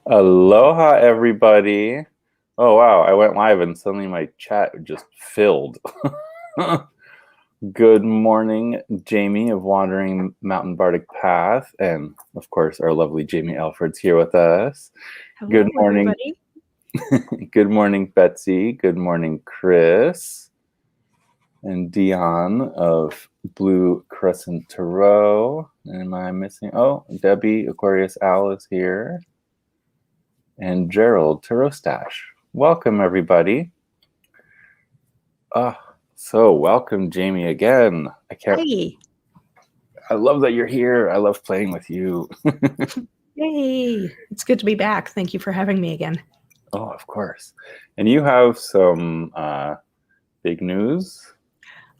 Aloha, everybody. Oh, wow. I went live and suddenly my chat just filled. Good morning, Jaymi of Wandering Mountain Bardic Path. And of course, our lovely Jaymi Elford's here with us. Hello, Good morning. everybody. Good morning, Betsy. Good morning, Chris. And Dion of Blue Crescent Turo. Am I missing? Oh, Debbie, Aquarius Owl is here. And Gerald Turo Stash. Welcome, everybody. So welcome, Jaymi, again. Hi. I love that you're here. I love playing with you. Yay. It's good to be back. Thank you for having me again. Oh, of course. And you have some big news?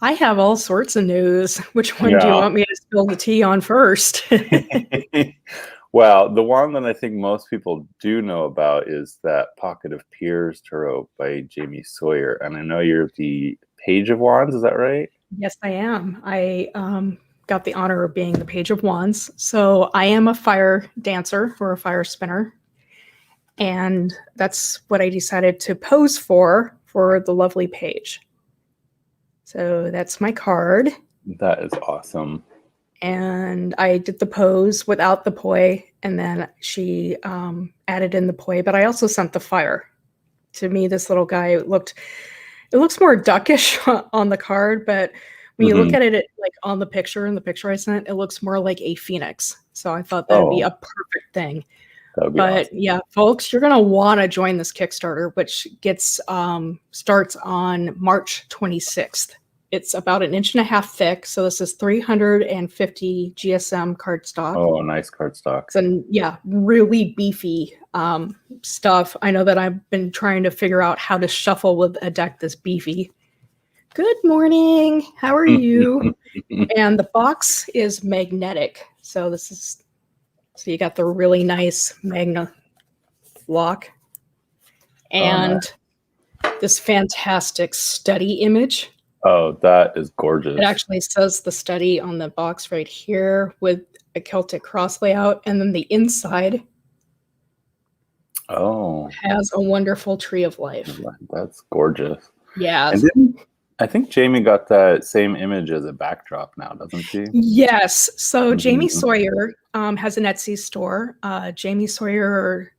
I have all sorts of news. Which one do you want me to spill the tea on first? Well, the one that I think most people do know about is that Pocket of Piers Turo by Jamie Sawyer. And I know you're the Page of Wands, is that right? Yes, I am. I got the honor of being the Page of Wands. So I am a fire dancer or a fire spinner. And that's what I decided to pose for the lovely Page. So that's my card. That is awesome. And I did the pose without the poi, and then she added in the poi, but I also sent the fire. To me, this little guy it looks more duckish on the card, but when you look at it like on the picture, in the picture I sent, it looks more like a phoenix. So I thought that would be a perfect thing. But awesome. Yeah, folks, you're gonna want to join this Kickstarter, which gets starts on March 26th. It's about 1.5 inches thick. So this is 350 GSM cardstock. Oh, nice cardstock. And yeah, really beefy stuff. I know that I've been trying to figure out how to shuffle with a deck this beefy. Good morning. How are you? And the box is magnetic. So so you got the really nice magna lock. And this fantastic study image. Oh, that is gorgeous. It actually says the study on the box right here with a Celtic cross layout. And then the inside has a wonderful tree of life. That's gorgeous. Yeah. And then I think Jaymi got that same image as a backdrop now, doesn't she? Yes. So Jaymi Sawyer has an Etsy store. Jaymi Sawyer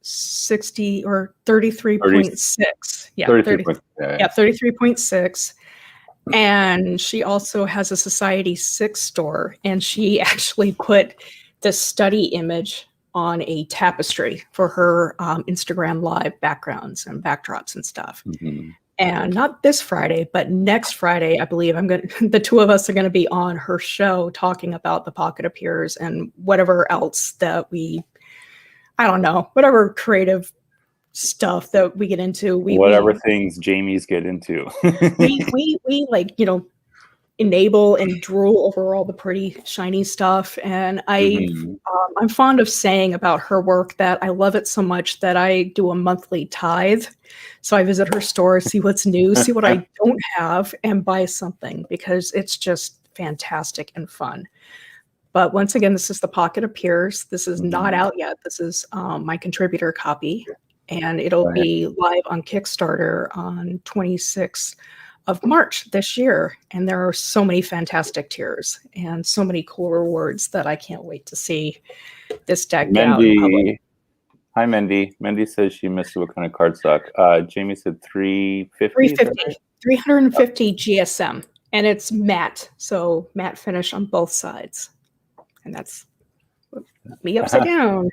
60 or 33.6. Yeah, 33.6. And she also has a Society 6 store, and she actually put the study image on a tapestry for her Instagram live backgrounds and backdrops and stuff. And not this Friday, but next Friday, I believe the two of us are going to be on her show talking about the Pocket of Piers and whatever else that I don't know, whatever creative stuff that we get into. Whatever things Jaymi's get into. we like, enable and drool over all the pretty shiny stuff. And I'm fond of saying about her work that I love it so much that I do a monthly tithe. So I visit her store, see what's new, see what I don't have, and buy something because it's just fantastic and fun. But once again, this is the Pocket of Piers. This is not out yet. This is my contributor copy, and it'll be live on Kickstarter on 26th of March this year. And there are so many fantastic tiers and so many cool rewards that I can't wait to see this decked out in public. Hi, Mendy. Mendy says she missed what kind of cardstock. Jaymi said 350. 350 GSM, and it's matte, so matte finish on both sides. And that's me upside down.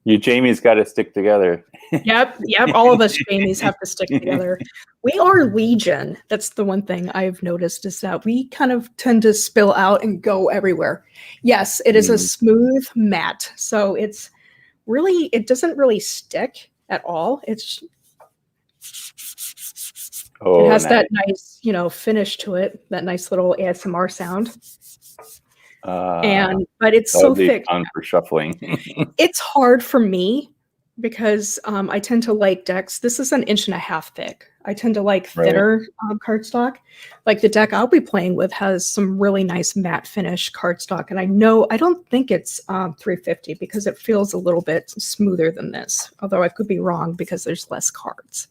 You Jaymi's got to stick together. Yep. All of us Jaymis have to stick together. We are legion. That's the one thing I've noticed is that we kind of tend to spill out and go everywhere. Yes, it is a smooth matte. So it doesn't really stick at all. It has that nice, finish to it, that nice little ASMR sound. But it's so thick. Fun for shuffling. It's hard for me because I tend to like decks. This is 1.5 inches thick. I tend to like Right. thinner cardstock. Like the deck I'll be playing with has some really nice matte finish cardstock, and I don't think it's 350 because it feels a little bit smoother than this. Although I could be wrong because there's less cards.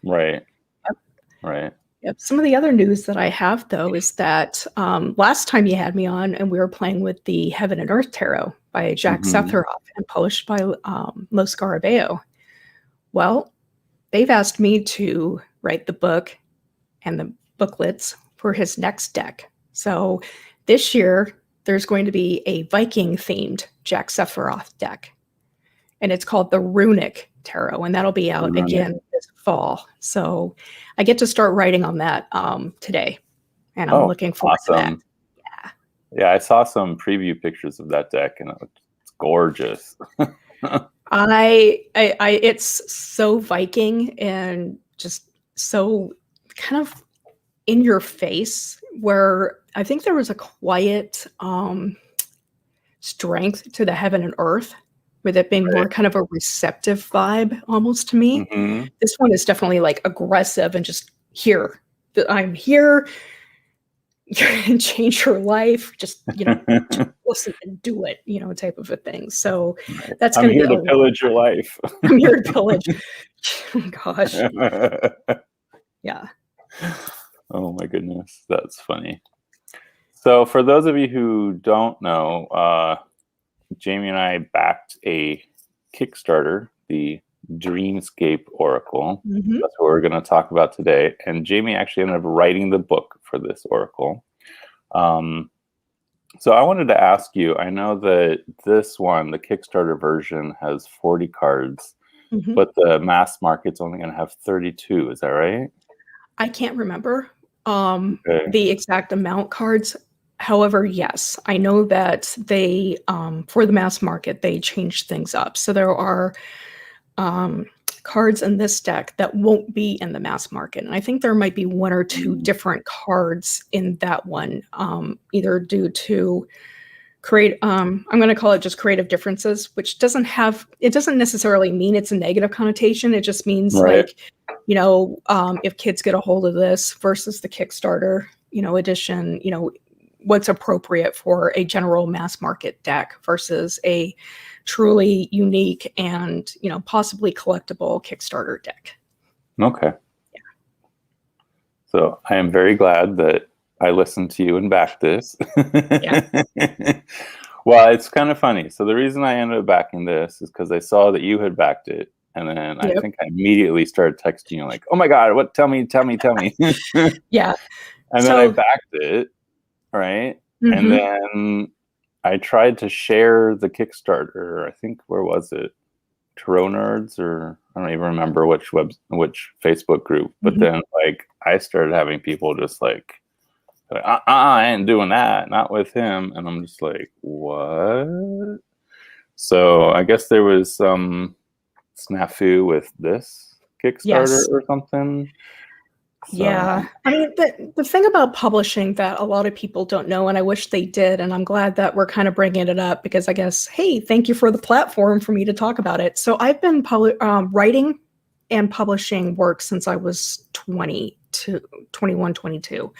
Right. Yep. Right. Yep. Some of the other news that I have though is that last time you had me on, and we were playing with the Heaven and Earth Tarot by Jack Sephiroth and published by Los Scarabeo. Well, they've asked me to write the book and the booklets for his next deck. So this year, there's going to be a Viking-themed Jack Sephiroth deck. And it's called the Runic Tarot, and that'll be out again this fall. So I get to start writing on that today, and I'm looking forward to that. Yeah, I saw some preview pictures of that deck, and it's gorgeous. It's so Viking and just so kind of in your face, where I think there was a quiet strength to the Heaven and Earth, with it being more kind of a receptive vibe almost to me. This one is definitely like aggressive and just here. I'm here. You can change your life. Just, just listen and do it, type of a thing. So that's going to I'm here to pillage your life. I'm here to pillage. Oh, gosh. Yeah. Oh my goodness. That's funny. So for those of you who don't know, Jaymi and I backed a Kickstarter, the Dreamscape Oracle. That's what we're going to talk about today. And Jaymi actually ended up writing the book for this Oracle. So I wanted to ask you, I know that this one, the Kickstarter version, has 40 cards, but the mass market's only going to have 32. Is that right? I can't remember the exact amount cards. However, yes, I know that they, for the mass market, they changed things up. So there are cards in this deck that won't be in the mass market. And I think there might be one or two different cards in that one, either due to I'm going to call it just creative differences, which doesn't necessarily mean it's a negative connotation. It just means if kids get a hold of this versus the Kickstarter, edition, what's appropriate for a general mass market deck versus a truly unique and possibly collectible Kickstarter deck. Okay. Yeah. So I am very glad that I listened to you and backed this. Yeah. Well, it's kind of funny. So the reason I ended up backing this is because I saw that you had backed it, and then I think I immediately started texting you like, "Oh my God, what? Tell me." Yeah. And then I backed it. Right. And then I tried to share the Kickstarter. I think, where was it? Turo Nerds, or I don't even remember which Facebook group. But then I started having people just like I ain't doing that, not with him. And I'm just like, what? So I guess there was some snafu with this Kickstarter or something. So. Yeah. I mean, the thing about publishing that a lot of people don't know, and I wish they did, and I'm glad that we're kind of bringing it up because I guess, hey, thank you for the platform for me to talk about it. So I've been writing and publishing work since I was 21, 22.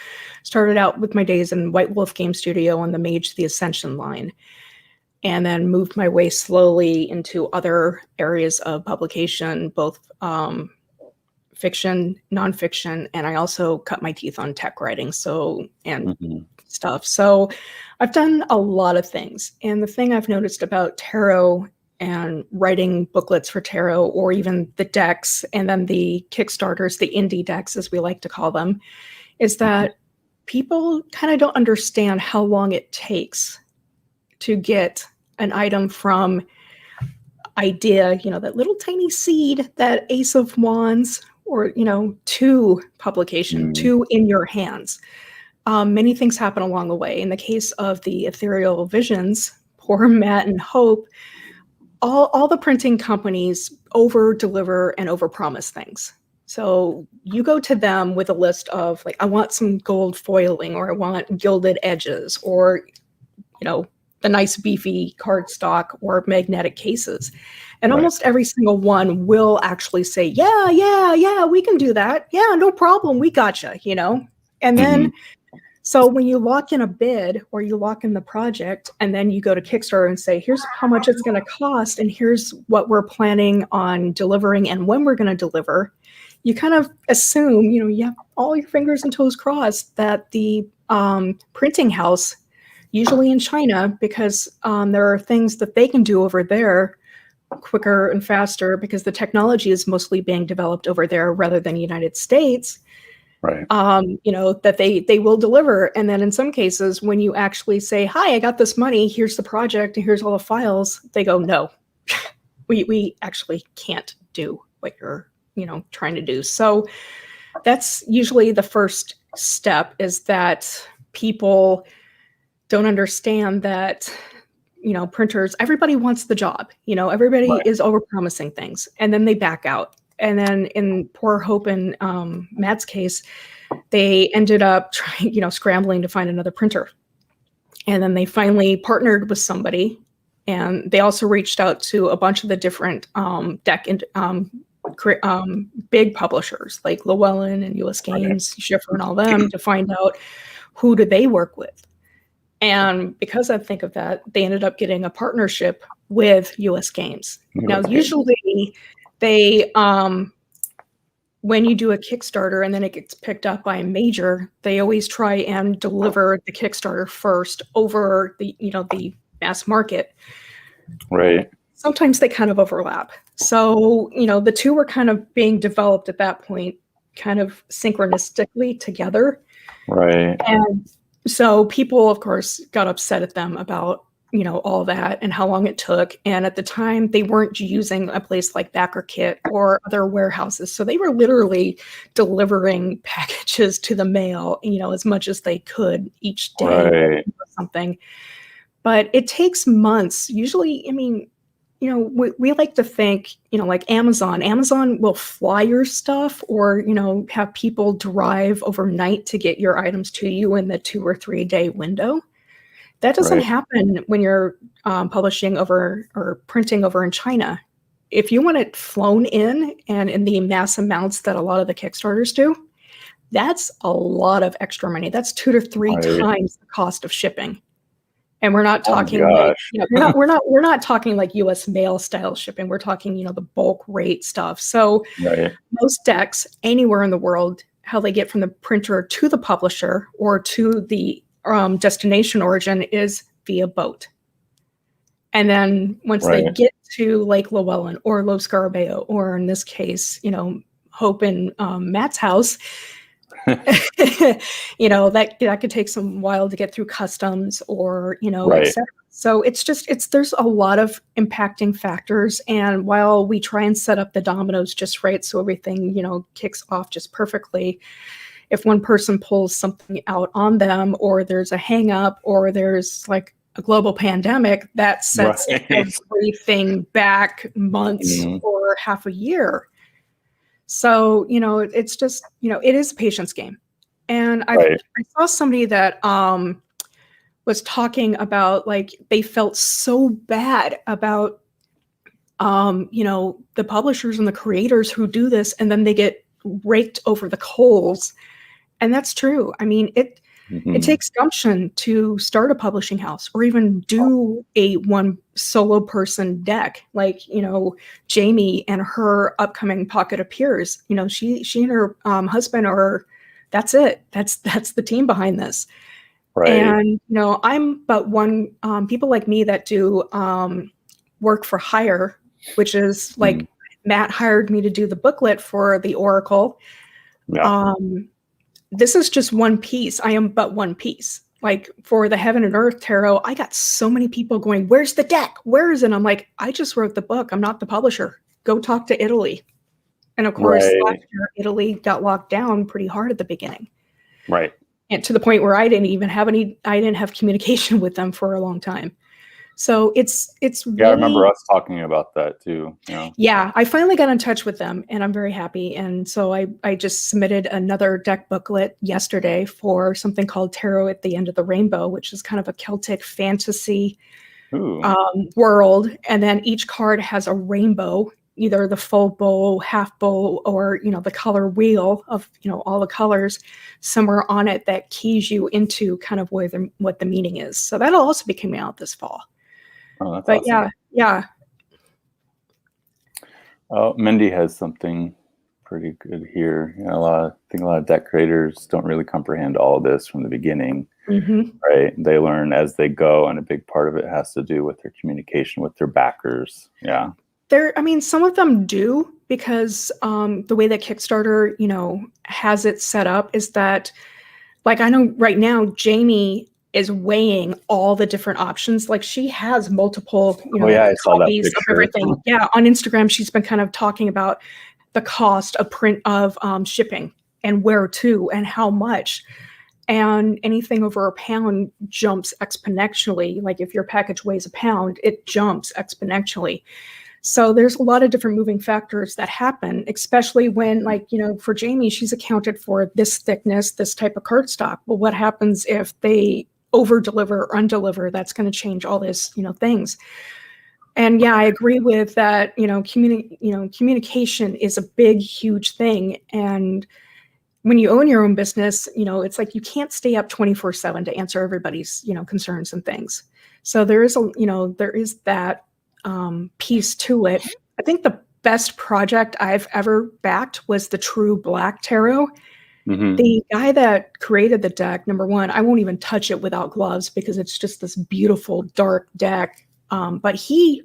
Started out with my days in White Wolf Game Studio on the Mage the Ascension line, and then moved my way slowly into other areas of publication, both fiction, nonfiction, and I also cut my teeth on tech writing, stuff. So I've done a lot of things. And the thing I've noticed about tarot and writing booklets for tarot, or even the decks, and then the Kickstarters, the indie decks, as we like to call them, is that people kind of don't understand how long it takes to get an item from idea, that little tiny seed, that Ace of Wands, or, to publication, to in your hands. Many things happen along the way. In the case of the Ethereal Visions, poor Matt and Hope, all the printing companies over-deliver and over-promise things. So you go to them with a list of, I want some gold foiling, or I want gilded edges, or, the nice beefy cardstock or magnetic cases. And almost every single one will actually say, yeah, we can do that. Yeah, no problem. We gotcha, you know? And then, so when you lock in a bid or you lock in the project and then you go to Kickstarter and say, here's how much it's going to cost and here's what we're planning on delivering and when we're going to deliver, you kind of assume, you know, you have all your fingers and toes crossed that the printing house, usually in China, because there are things that they can do over there quicker and faster because the technology is mostly being developed over there rather than the United States. Right. You know, that they will deliver. And then in some cases, when you actually say, hi, I got this money, here's the project, and here's all the files, they go, no, we actually can't do what you're, you know, trying to do. So that's usually the first step, is that people don't understand that, you know, printers, everybody wants the job, you know, everybody is overpromising things, and then they back out. And then in poor Hope and Matt's case, they ended up trying, you know, scrambling to find another printer. And then they finally partnered with somebody, and they also reached out to a bunch of the different big publishers like Llewellyn and US Games, Schiffer and all them, to find out who do they work with. And because I think of that, they ended up getting a partnership with US Games. Now, usually they, when you do a Kickstarter and then it gets picked up by a major, they always try and deliver the Kickstarter first over the, you know, the mass market. Right. Sometimes they kind of overlap. So, you know, the two were kind of being developed at that point, kind of synchronistically together. Right. And so people, of course, got upset at them about, you know, all that and how long it took. And at the time, they weren't using a place like BackerKit or other warehouses. So they were literally delivering packages to the mail, you know, as much as they could each day or something. But it takes months. Usually, I mean, you know, we like to think, you know, like Amazon will fly your stuff or, you know, have people drive overnight to get your items to you in the 2 or 3 day window. That doesn't happen when you're publishing over or printing over in China. If you want it flown in and in the mass amounts that a lot of the Kickstarters do, that's a lot of extra money. That's 2 to 3 times the cost of shipping. And we're not talking like, you know, we're not talking like US mail style shipping. We're talking, you know, the bulk rate stuff. So most decks anywhere in the world, how they get from the printer to the publisher or to the destination origin is via boat. And then once they get to Lake Llewellyn or Los Scarabeo, or in this case, you know, Hope and Matt's house, you know, that could take some while to get through customs or, you know, et cetera. So there's a lot of impacting factors. And while we try and set up the dominoes just right, so everything, you know, kicks off just perfectly, if one person pulls something out on them, or there's a hang up, or there's like a global pandemic, that sets everything back months or half a year. So, you know, it's just, you know, it is a patience game. And I saw somebody that was talking about, like, they felt so bad about, you know, the publishers and the creators who do this, and then they get raked over the coals. And that's true. I mean, it takes gumption to start a publishing house or even do a one solo person deck. Like, you know, Jaymi and her upcoming Pocket of Piers, you know, she and her husband are, that's it. That's the team behind this. And, you know, I'm but one, people like me that do work for hire, which is like Matt hired me to do the booklet for the Oracle. This is just one piece. I am but one piece. Like for the Heaven and Earth Tarot, I got so many people going, where's the deck? Where is it? I'm like, I just wrote the book. I'm not the publisher. Go talk to Italy. And of course, last year, Italy got locked down pretty hard at the beginning. And to the point where I didn't have communication with them for a long time. So it's Yeah, I really, remember us talking about that too. Yeah. yeah, I finally got in touch with them and I'm very happy. And so I just submitted another deck booklet yesterday for something called Tarot at the End of the Rainbow, which is kind of a Celtic fantasy Ooh. world. And then each card has a rainbow, either the full bowl, half bowl, or, you know, the color wheel of, you know, all the colors somewhere on it that keys you into kind of what the meaning is. So that'll also be coming out this fall. Oh, that's But awesome. yeah. Oh, Mindy has something pretty good here. You know, I think a lot of deck creators don't really comprehend all of this from the beginning, right? They learn as they go, and a big part of it has to do with their communication with their backers. Yeah. I mean, some of them do, because the way that Kickstarter, you know, has it set up is that, like, I know right now, Jaymi is weighing all the different options. Like, she has multiple, you know, I saw that copies of picture. everything. Yeah, on Instagram, she's been kind of talking about the cost of shipping and where to and how much. And anything over a pound jumps exponentially. Like, if your package weighs a pound, it jumps exponentially. So there's a lot of different moving factors that happen, especially when, like, you know, for Jaymi, she's accounted for this thickness, this type of cardstock. Well, what happens if they over deliver or undeliver? That's going to change all this, you know, things. And yeah, I agree with that. You know, communication is a big, huge thing. And when you own your own business, you know, it's like you can't stay up 24/7 to answer everybody's, you know, concerns and things. So there is that piece to it. I think the best project I've ever backed was the True Black Tarot. The guy that created the deck, number one, I won't even touch it without gloves because it's just this beautiful dark deck. But he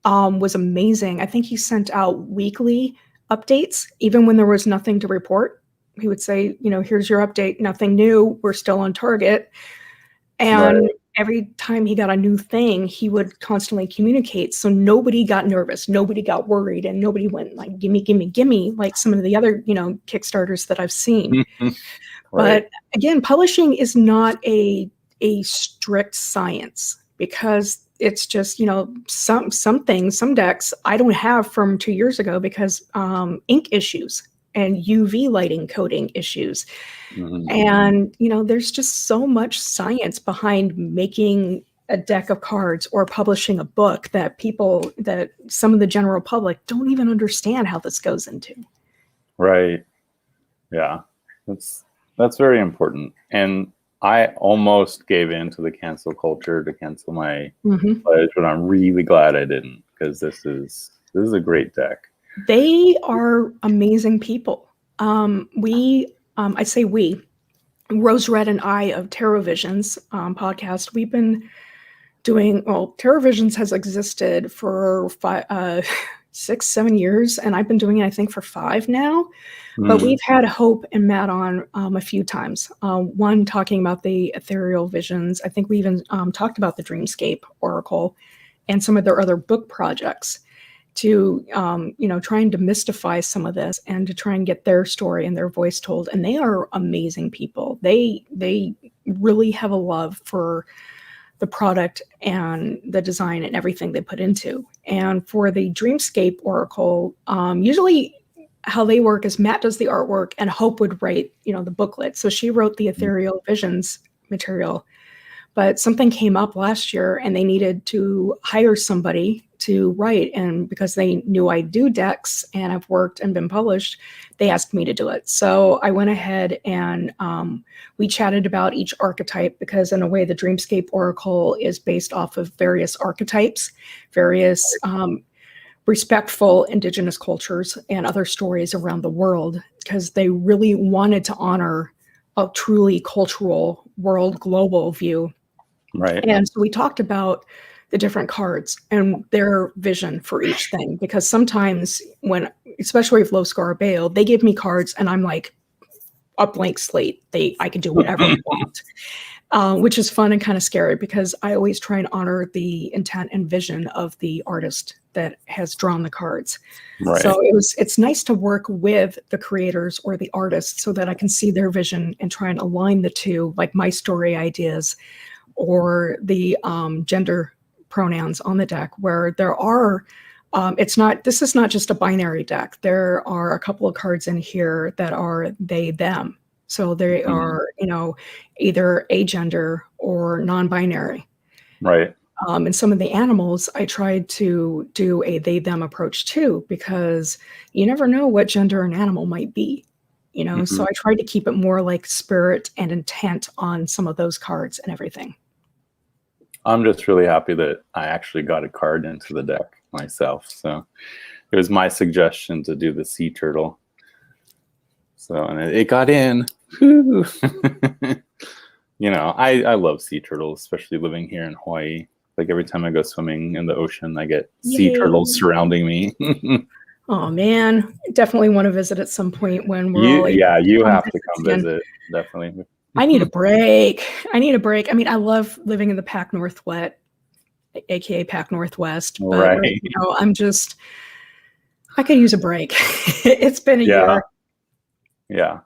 was amazing. I think he sent out weekly updates, even when there was nothing to report. He would say, you know, here's your update, nothing new, we're still on target. And every time he got a new thing, he would constantly communicate. So nobody got nervous, nobody got worried, and nobody went like, gimme, gimme, gimme, like some of the other, you know, Kickstarters that I've seen. But again, publishing is not a strict science, because it's just, you know, some things, some decks I don't have from 2 years ago because ink issues and UV lighting coating issues. And, you know, there's just so much science behind making a deck of cards or publishing a book that some of the general public don't even understand how this goes into. Right. Yeah. That's very important. And I almost gave in to the cancel culture to cancel my pledge, but I'm really glad I didn't, because this is a great deck. They are amazing people. I say we, Rose Red and I of Terra Visions podcast, we've been doing, well, Terra Visions has existed for 6-7 years, and I've been doing it, I think, for 5 now. But we've had Hope and Matt on a few times. One talking about the Ethereal Visions. I think we even talked about the Dreamscape Oracle and some of their other book projects, to you know, try and demystify some of this and to try and get their story and their voice told. And they are amazing people. They really have a love for the product and the design and everything they put into. And for the Dreamscape Oracle, usually how they work is Matt does the artwork and Hope would write, you know, the booklet. So she wrote the Ethereal Visions material. But something came up last year and they needed to hire somebody to write. And because they knew I do decks and I've worked and been published, they asked me to do it. So I went ahead and we chatted about each archetype, because in a way, the Dreamscape Oracle is based off of various archetypes, various respectful indigenous cultures and other stories around the world, because they really wanted to honor a truly cultural world global view. Right. And so we talked about the different cards and their vision for each thing, because sometimes when, especially with Low Scar Bail, they give me cards and I'm like a blank slate. I can do whatever I want, which is fun and kind of scary, because I always try and honor the intent and vision of the artist that has drawn the cards. Right. So it's nice to work with the creators or the artists so that I can see their vision and try and align the two, like my story ideas or the gender pronouns on the deck, where there are, this is not just a binary deck. There are a couple of cards in here that are they, them. So they are, either agender or non-binary. Right. And some of the animals, I tried to do a they, them approach too, because you never know what gender an animal might be, So I tried to keep it more like spirit and intent on some of those cards and everything. I'm just really happy that I actually got a card into the deck myself. So it was my suggestion to do the sea turtle. So, and it got in. I love sea turtles, especially living here in Hawaii. Like every time I go swimming in the ocean, I get sea turtles surrounding me. Oh man, definitely want to visit at some point when we're all you have to come visit. Definitely. I need a break. I mean, I love living in the Pac Northwest, aka Pac Northwest, but right. I could use a break. It's been a year. Yeah.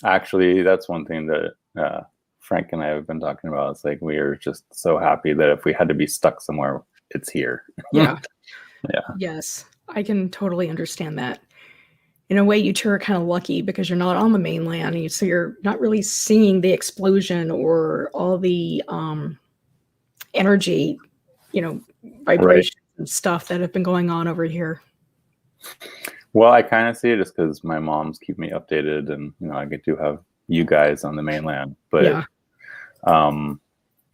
Actually, that's one thing that Frank and I have been talking about. It's like we are just so happy that if we had to be stuck somewhere, it's here. Yeah. Yeah. Yes, I can totally understand that. In a way, you two are kind of lucky because you're not on the mainland, so you're not really seeing the explosion or all the energy, vibrations and stuff that have been going on over here. Well, I kind of see it just because my mom's keep me updated, and I get to have you guys on the mainland. But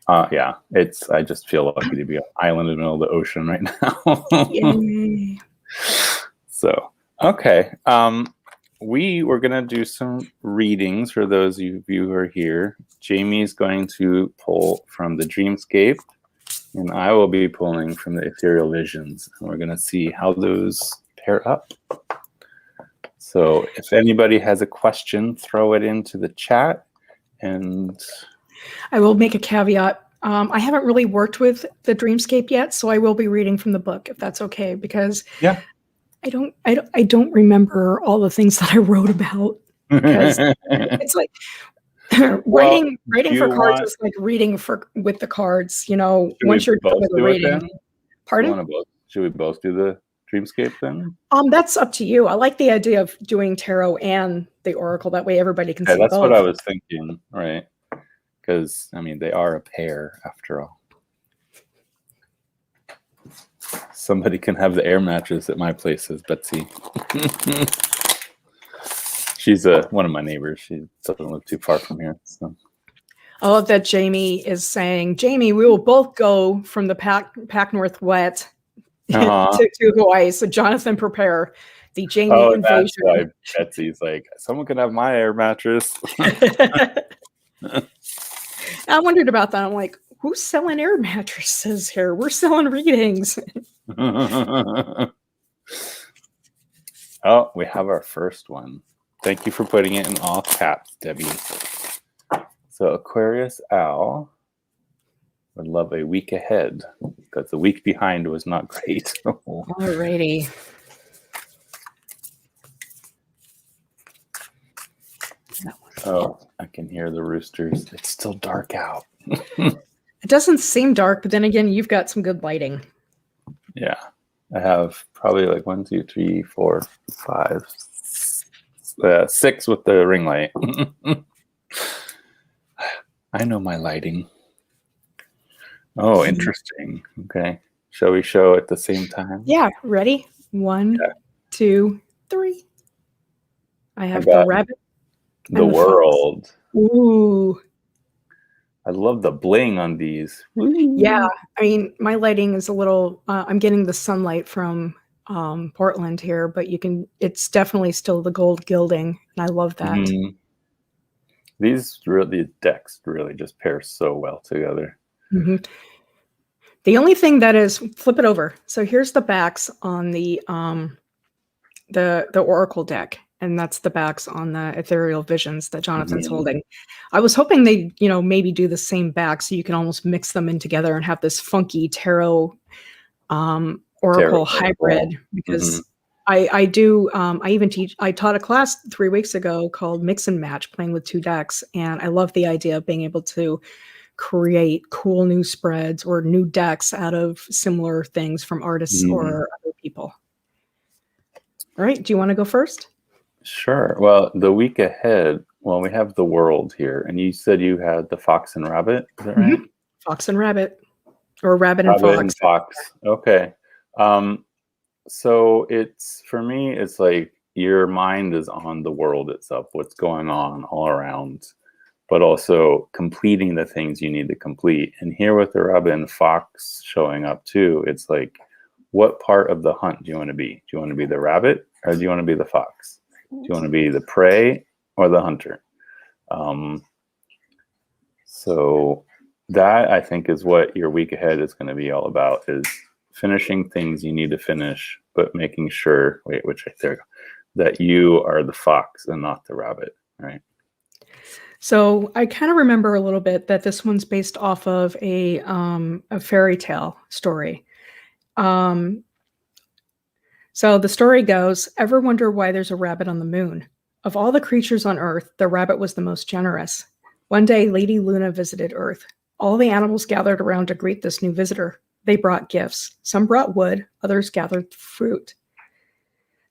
I just feel lucky to be an island in the middle of the ocean right now. Yay. So, okay. We were gonna do some readings for those of you who are here. Jaymi's going to pull from the Dreamscape, and I will be pulling from the Ethereal Visions, and we're gonna see how those pair up. So if anybody has a question, throw it into the chat. And I will make a caveat. I haven't really worked with the Dreamscape yet, so I will be reading from the book, if that's okay, because I don't remember all the things that I wrote about. Because it's like writing for cards is like reading with the cards. Once you're done with the reading. Pardon? Should we both do the Dreamscape then? That's up to you. I like the idea of doing tarot and the Oracle. That way everybody can see that's both. What I was thinking, right? Because, they are a pair after all. Somebody can have the air mattress at my place, says Betsy. She's one of my neighbors. She doesn't live too far from here. So. I love that Jaymi is saying, Jaymi, we will both go from the Pac Northwest to Hawaii. So Jonathan, prepare the Jaymi invasion. That's why Betsy's like, someone can have my air mattress. I wondered about that. I'm like, who's selling air mattresses here? We're selling readings. Oh, we have our first one. Thank you for putting it in all caps, Debbie. So Aquarius Owl would love a week ahead, because the week behind was not great. Alrighty. Oh, I can hear the roosters. It's still dark out. It doesn't seem dark, but then again, you've got some good lighting. Yeah. I have probably like 1, 2, 3, 4, 5, 6 with the ring light. I know my lighting. Oh, interesting. Okay. Shall we show at the same time? Yeah. Ready? 1, 2, 3. I have the rabbit. The world. Ooh. I love the bling on these. Yeah. I mean, my lighting is a little, I'm getting the sunlight from Portland here, but it's definitely still the gold gilding. And I love that. Mm-hmm. These decks really just pair so well together. Mm-hmm. The only thing that is, flip it over. So here's the backs on the Oracle deck. And that's the backs on the Ethereal Visions that Jonathan's holding. I was hoping they, maybe do the same back so you can almost mix them in together and have this funky tarot Oracle hybrid. Because I taught a class 3 weeks ago called Mix and Match, playing with 2 decks. And I love the idea of being able to create cool new spreads or new decks out of similar things from artists or other people. All right, do you want to go first? Sure. Well, the week ahead, well, we have the world here, and you said you had the fox and rabbit. Is that right? Fox and rabbit, or rabbit and Rabbit fox. and fox. Okay. So it's, for me, it's like your mind is on the world itself, what's going on all around, but also completing the things you need to complete. And here with the rabbit and fox showing up too, it's like, what part of the hunt do you want to be? Do you want to be the rabbit or do you want to be the fox? Do you want to be the prey or the hunter? So that, I think, is what your week ahead is going to be all about, is finishing things you need to finish, but making sure, there we go, that you are the fox and not the rabbit, right? So I kind of remember a little bit that this one's based off of a fairy tale story. So the story goes, ever wonder why there's a rabbit on the moon? Of all the creatures on Earth, the rabbit was the most generous. One day, Lady Luna visited Earth. All the animals gathered around to greet this new visitor. They brought gifts. Some brought wood, others gathered fruit.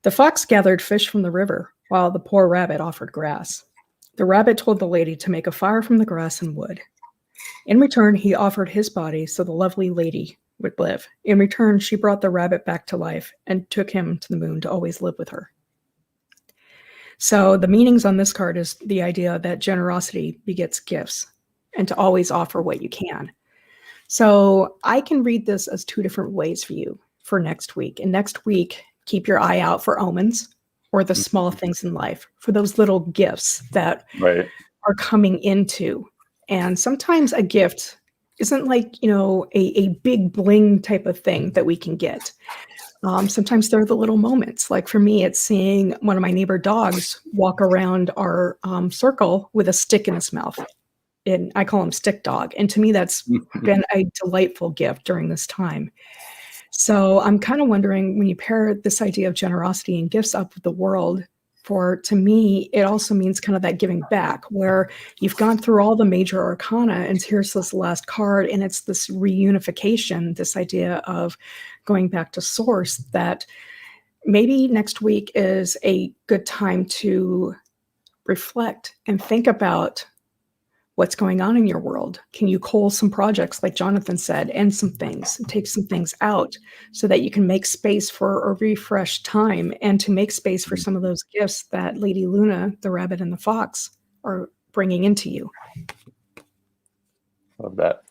The fox gathered fish from the river, while the poor rabbit offered grass. The rabbit told the lady to make a fire from the grass and wood. In return, he offered his body so the lovely lady would live. In return, she brought the rabbit back to life and took him to the moon to always live with her. So the meanings on this card is the idea that generosity begets gifts and to always offer what you can. So I can read this as two different ways for you for next week. And next week, keep your eye out for omens or the small things in life, for those little gifts that are coming into. And sometimes a gift isn't like, a big bling type of thing that we can get. Sometimes they're the little moments. Like for me, it's seeing one of my neighbor dogs walk around our circle with a stick in his mouth. And I call him Stick Dog. And to me, that's been a delightful gift during this time. So I'm kind of wondering, when you pair this idea of generosity and gifts up with the world, to me, it also means kind of that giving back, where you've gone through all the major arcana and here's this last card, and it's this reunification, this idea of going back to source, that maybe next week is a good time to reflect and think about what's going on in your world. Can you cull some projects, like Jonathan said, and some things, and take some things out so that you can make space for a refreshed time and to make space for some of those gifts that Lady Luna, the rabbit and the fox, are bringing into you. Love that.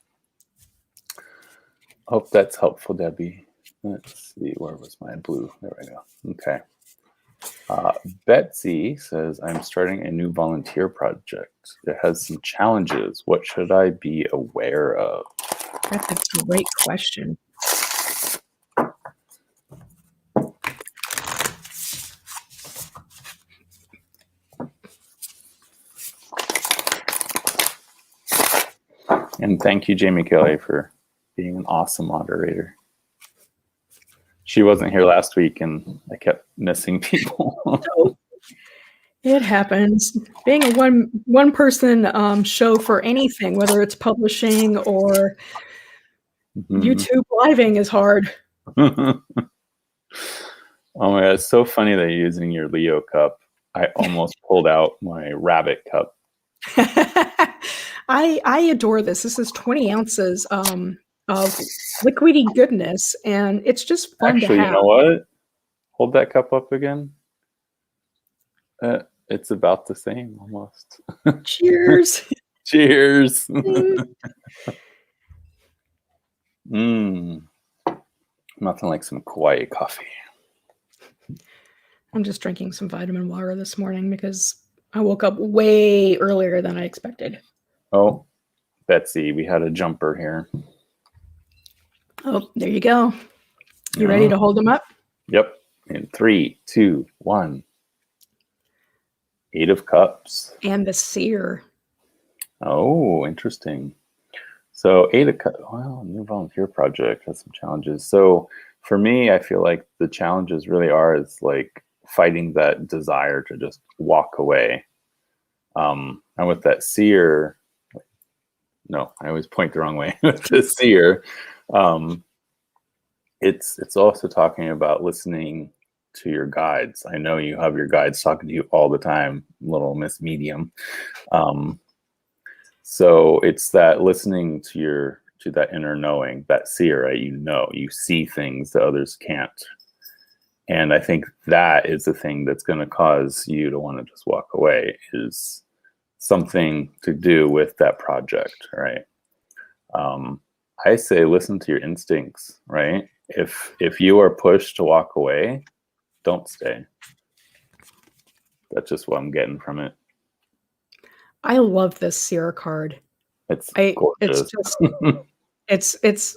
Hope that's helpful, Debbie. Let's see, where was my blue? There we go. Okay. Betsy says, I'm starting a new volunteer project. It has some challenges. What should I be aware of? That's a great question. And thank you, Jaymi Kelly, for being an awesome moderator. She wasn't here last week, and I kept missing people. It happens. Being a one person show for anything, whether it's publishing or YouTube living, is hard. Oh my God, it's so funny that you're using your Leo cup. I almost pulled out my rabbit cup. I adore this. This is 20 ounces of liquidy goodness, and it's just fun to have. You know what? Hold that cup up again. It's about the same almost. Cheers. Cheers. Nothing like some quiet coffee. I'm just drinking some vitamin water this morning because I woke up way earlier than I expected. Oh, Betsy, we had a jumper here. Oh, there you go. You ready to hold them up? Yep. In 3, 2, 1. 8 of Cups. And the Seer. Oh, interesting. So 8 of Cups. Well, new volunteer project has some challenges. So for me, I feel like the challenges really are is like fighting that desire to just walk away. And with that Seer, no, I always point the wrong way with the seer. It's also talking about listening to your guides. I know you have your guides talking to you all the time, little Miss Medium. So it's that listening to that inner knowing, that seer, right? You see things that others can't. And I think that is the thing that's going to cause you to want to just walk away, is something to do with that project, right? I say listen to your instincts, right? If you are pushed to walk away, don't stay. That's just what I'm getting from it. I love this seer card. It's gorgeous. It's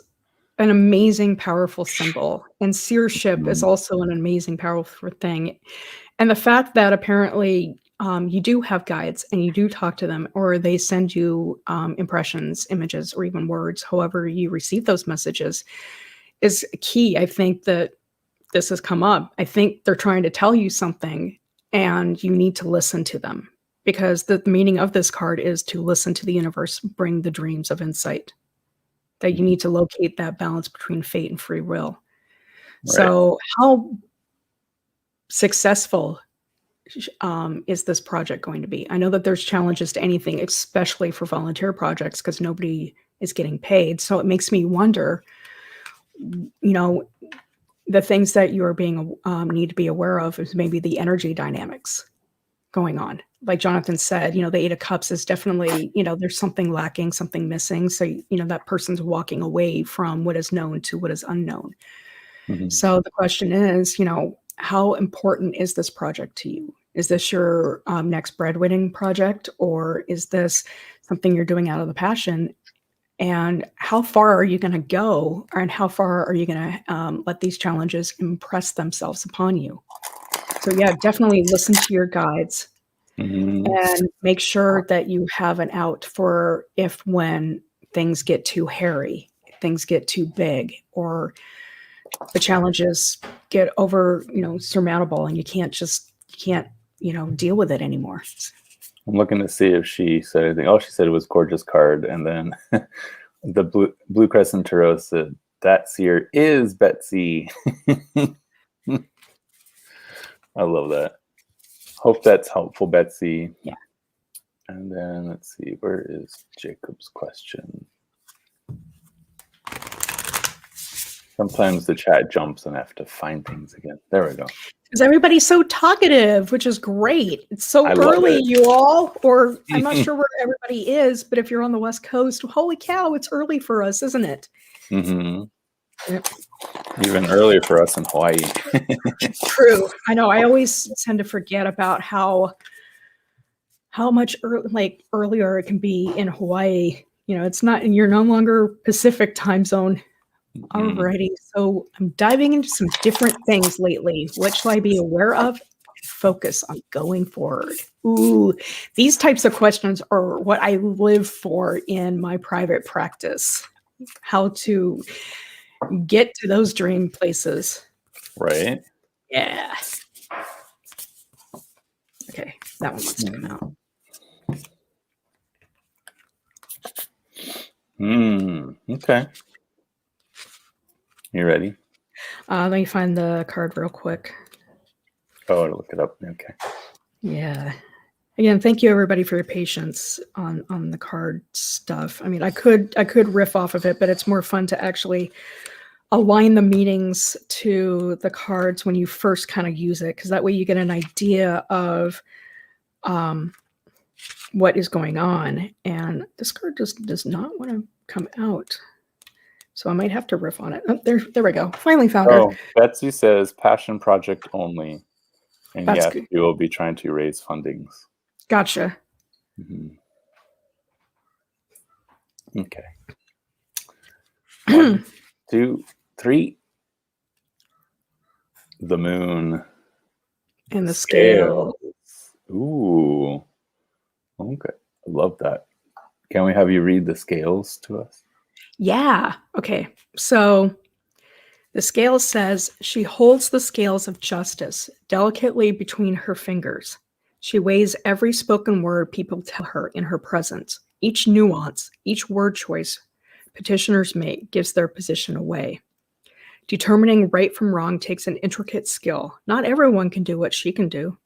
an amazing, powerful symbol. And seership is also an amazing, powerful thing. And the fact that apparently you do have guides and you do talk to them, or they send you impressions, images, or even words, however you receive those messages, is key. I think that this has come up. I think they're trying to tell you something and you need to listen to them, because the meaning of this card is to listen to the universe, bring the dreams of insight, that you need to locate that balance between fate and free will. Right. So how successful is this project going to be? I know that there's challenges to anything, especially for volunteer projects, because nobody is getting paid. So it makes me wonder, the things that you are being need to be aware of is maybe the energy dynamics going on. Like Jonathan said, the Eight of Cups is definitely, there's something lacking, something missing. So, that person's walking away from what is known to what is unknown. Mm-hmm. So the question is, how important is this project to you? Is this your next breadwinning project, or is this something you're doing out of the passion? And how far are you going to go, and how far are you going to let these challenges impress themselves upon you? So yeah, definitely listen to your guides. Mm-hmm. And make sure that you have an out for when things get too hairy, things get too big, or the challenges get surmountable and you can't deal with it anymore. I'm looking to see if she said anything. Oh, she said it was gorgeous card. And then the Blue Crescent Tarot said, that seer is Betsy. I love that. Hope that's helpful, Betsy. Yeah. And then let's see, where is Jacob's question? Sometimes the chat jumps and I have to find things again. There we go. Because everybody's so talkative, which is great. It's so early, you all. Or I'm not sure where everybody is, but if you're on the West Coast, holy cow, it's early for us, isn't it? Mm-hmm. Yep. Even earlier for us in Hawaii. True. I know. I always tend to forget about how much earlier it can be in Hawaii. It's not, and you're no longer Pacific time zone. Alrighty. So I'm diving into some different things lately. What shall I be aware of? Focus on going forward. Ooh, these types of questions are what I live for in my private practice. How to get to those dream places. Right. Yeah. Okay. That one wants to come out. Okay. You ready? Let me find the card real quick. Oh, I'll look it up. Okay. Yeah. Again, thank you everybody for your patience on the card stuff. I mean, I could riff off of it, but it's more fun to actually align the meanings to the cards when you first kind of use it, because that way you get an idea of what is going on. And this card just does not want to come out. So I might have to riff on it. Oh, there we go. Finally found her. Betsy says passion project only. And That's yes, good. you will be trying to raise fundings. Gotcha. Mm-hmm. Okay. 1, 2, 3. The moon. And the scale. Ooh. Okay. I love that. Can we have you read the scales to us? Yeah. Okay. So the scale says, she holds the scales of justice delicately between her fingers. She weighs every spoken word people tell her in her presence. Each nuance, each word choice petitioners make gives their position away. Determining right from wrong takes an intricate skill. Not everyone can do what she can do.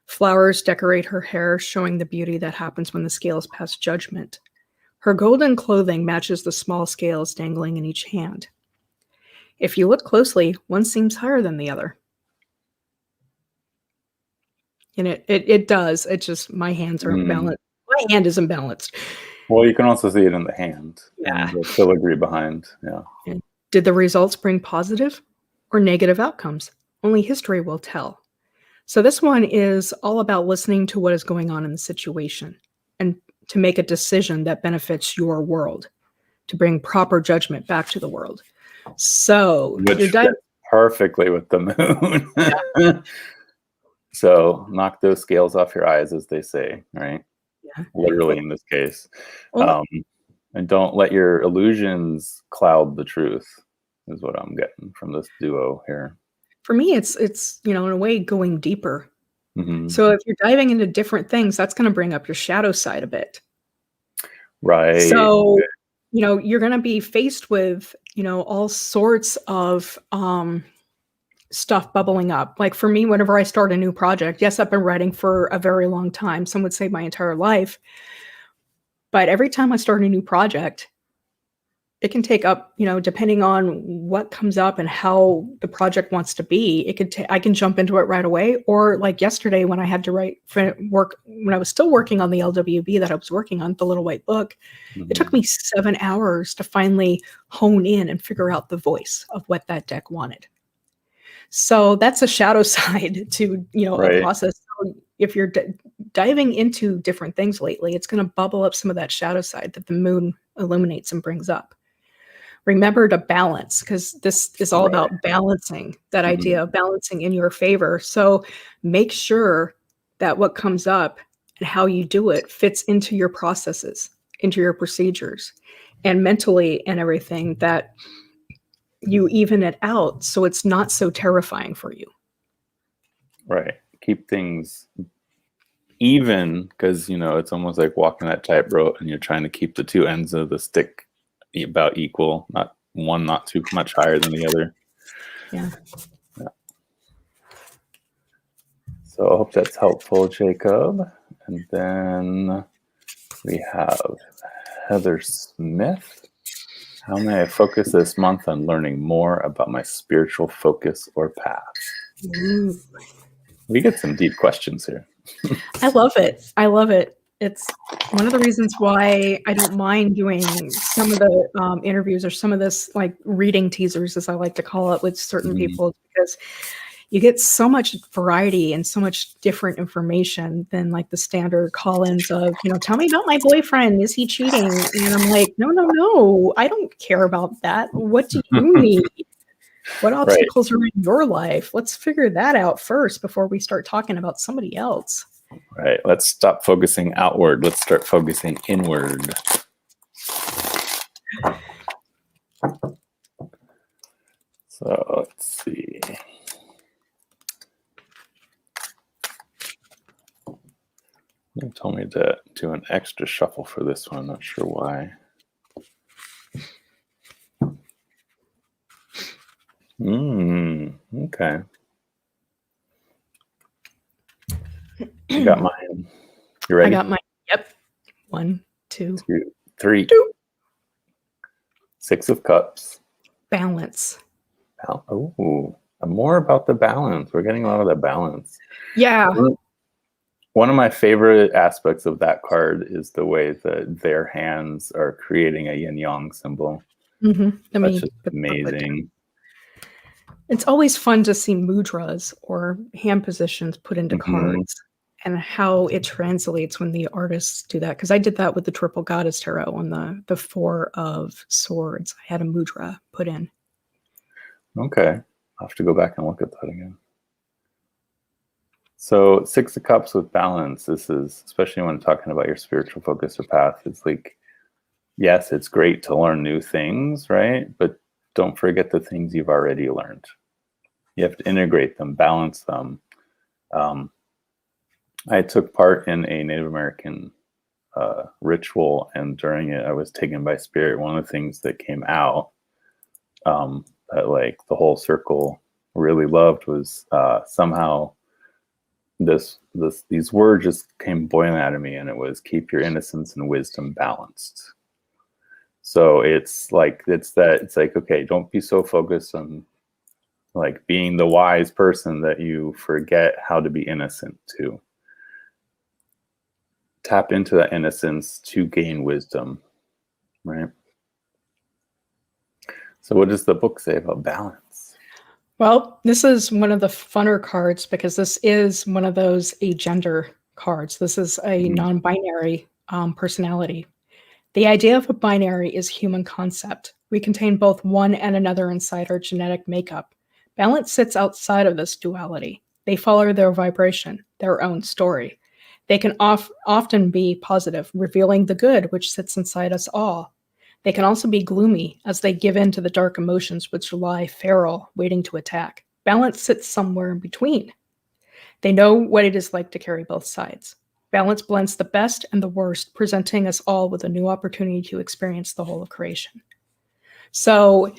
Flowers decorate her hair, showing the beauty that happens when the scales pass judgment. Her golden clothing matches the small scales dangling in each hand. If you look closely, one seems higher than the other. And it does. It's just my hands are balanced. My hand isn't balanced. Well, you can also see it in the hand Yeah. and the filigree behind. Yeah. And did the results bring positive or negative outcomes? Only history will tell. So this one is all about listening to what is going on in the situation and to make a decision that benefits your world, to bring proper judgment back to the world. So Which fits perfectly with the moon. Yeah. So knock those scales off your eyes, as they say, right? Yeah. Literally in this case. Well, and don't let your illusions cloud the truth, is what I'm getting from this duo here. For me, it's in a way going deeper. Mm-hmm. So if you're diving into different things, that's going to bring up your shadow side a bit. Right. So, you're going to be faced with, all sorts of stuff bubbling up. Like for me, whenever I start a new project, yes, I've been writing for a very long time. Some would say my entire life. But every time I start a new project, it can take up, depending on what comes up and how the project wants to be, I can jump into it right away. Or like yesterday when I had to when I was still working on the LWB that I was working on, the Little White Book, it took me 7 hours to finally hone in and figure out the voice of what that deck wanted. So that's a shadow side to, Right. a process. So if you're diving into different things lately, it's going to bubble up some of that shadow side that the moon illuminates and brings up. Remember to balance, because this is all about balancing, that idea of balancing in your favor. So make sure that what comes up and how you do it fits into your processes, into your procedures, and mentally and everything, that you even it out so it's not so terrifying for you. Right. Keep things even, because, it's almost like walking that tightrope and you're trying to keep the two ends of the stick about equal, not too much higher than the other. Yeah. So I hope that's helpful, Jacob. And then we have Heather Smith. How may I focus this month on learning more about my spiritual focus or path? Ooh. We get some deep questions here. I love it. It's one of the reasons why I don't mind doing some of the interviews or some of this like reading teasers, as I like to call it, with certain people, because you get so much variety and so much different information than like the standard call-ins of, tell me about my boyfriend. Is he cheating? And I'm like, no, I don't care about that. What do you need? What obstacles are in your life? Let's figure that out first before we start talking about somebody else. Right. Let's stop focusing outward. Let's start focusing inward. So let's see. They told me to do an extra shuffle for this one. I'm not sure why. Okay. You got mine. You ready? I got mine. Yep. 1, 2, 3. 2. 6 of Cups. Balance. Oh, more about the balance. We're getting a lot of the balance. Yeah. One of my favorite aspects of that card is the way that their hands are creating a yin-yang symbol. That's just amazing. It's always fun to see mudras or hand positions put into cards and how it translates when the artists do that. Because I did that with the Triple Goddess Tarot on the 4 of Swords. I had a mudra put in. Okay. I'll have to go back and look at that again. So 6 of Cups with balance. This is, especially when talking about your spiritual focus or path, it's like, yes, it's great to learn new things, right? But don't forget the things you've already learned. You have to integrate them, balance them. I took part in a Native American ritual, and during it I was taken by spirit. One of the things that came out that like the whole circle really loved was somehow these words just came boiling out of me, and it was keep your innocence and wisdom balanced. So it's like okay, don't be so focused on like being the wise person that you forget how to be innocent too. Tap into that innocence to gain wisdom, right? So what does the book say about balance? Well, this is one of the funner cards because this is one of those agender cards. This is a non-binary personality. The idea of a binary is human concept. We contain both one and another inside our genetic makeup. Balance sits outside of this duality. They follow their vibration, their own story. They can often be positive, revealing the good which sits inside us all. They can also be gloomy as they give in to the dark emotions which lie feral, waiting to attack. Balance sits somewhere in between. They know what it is like to carry both sides. Balance blends the best and the worst, presenting us all with a new opportunity to experience the whole of creation. So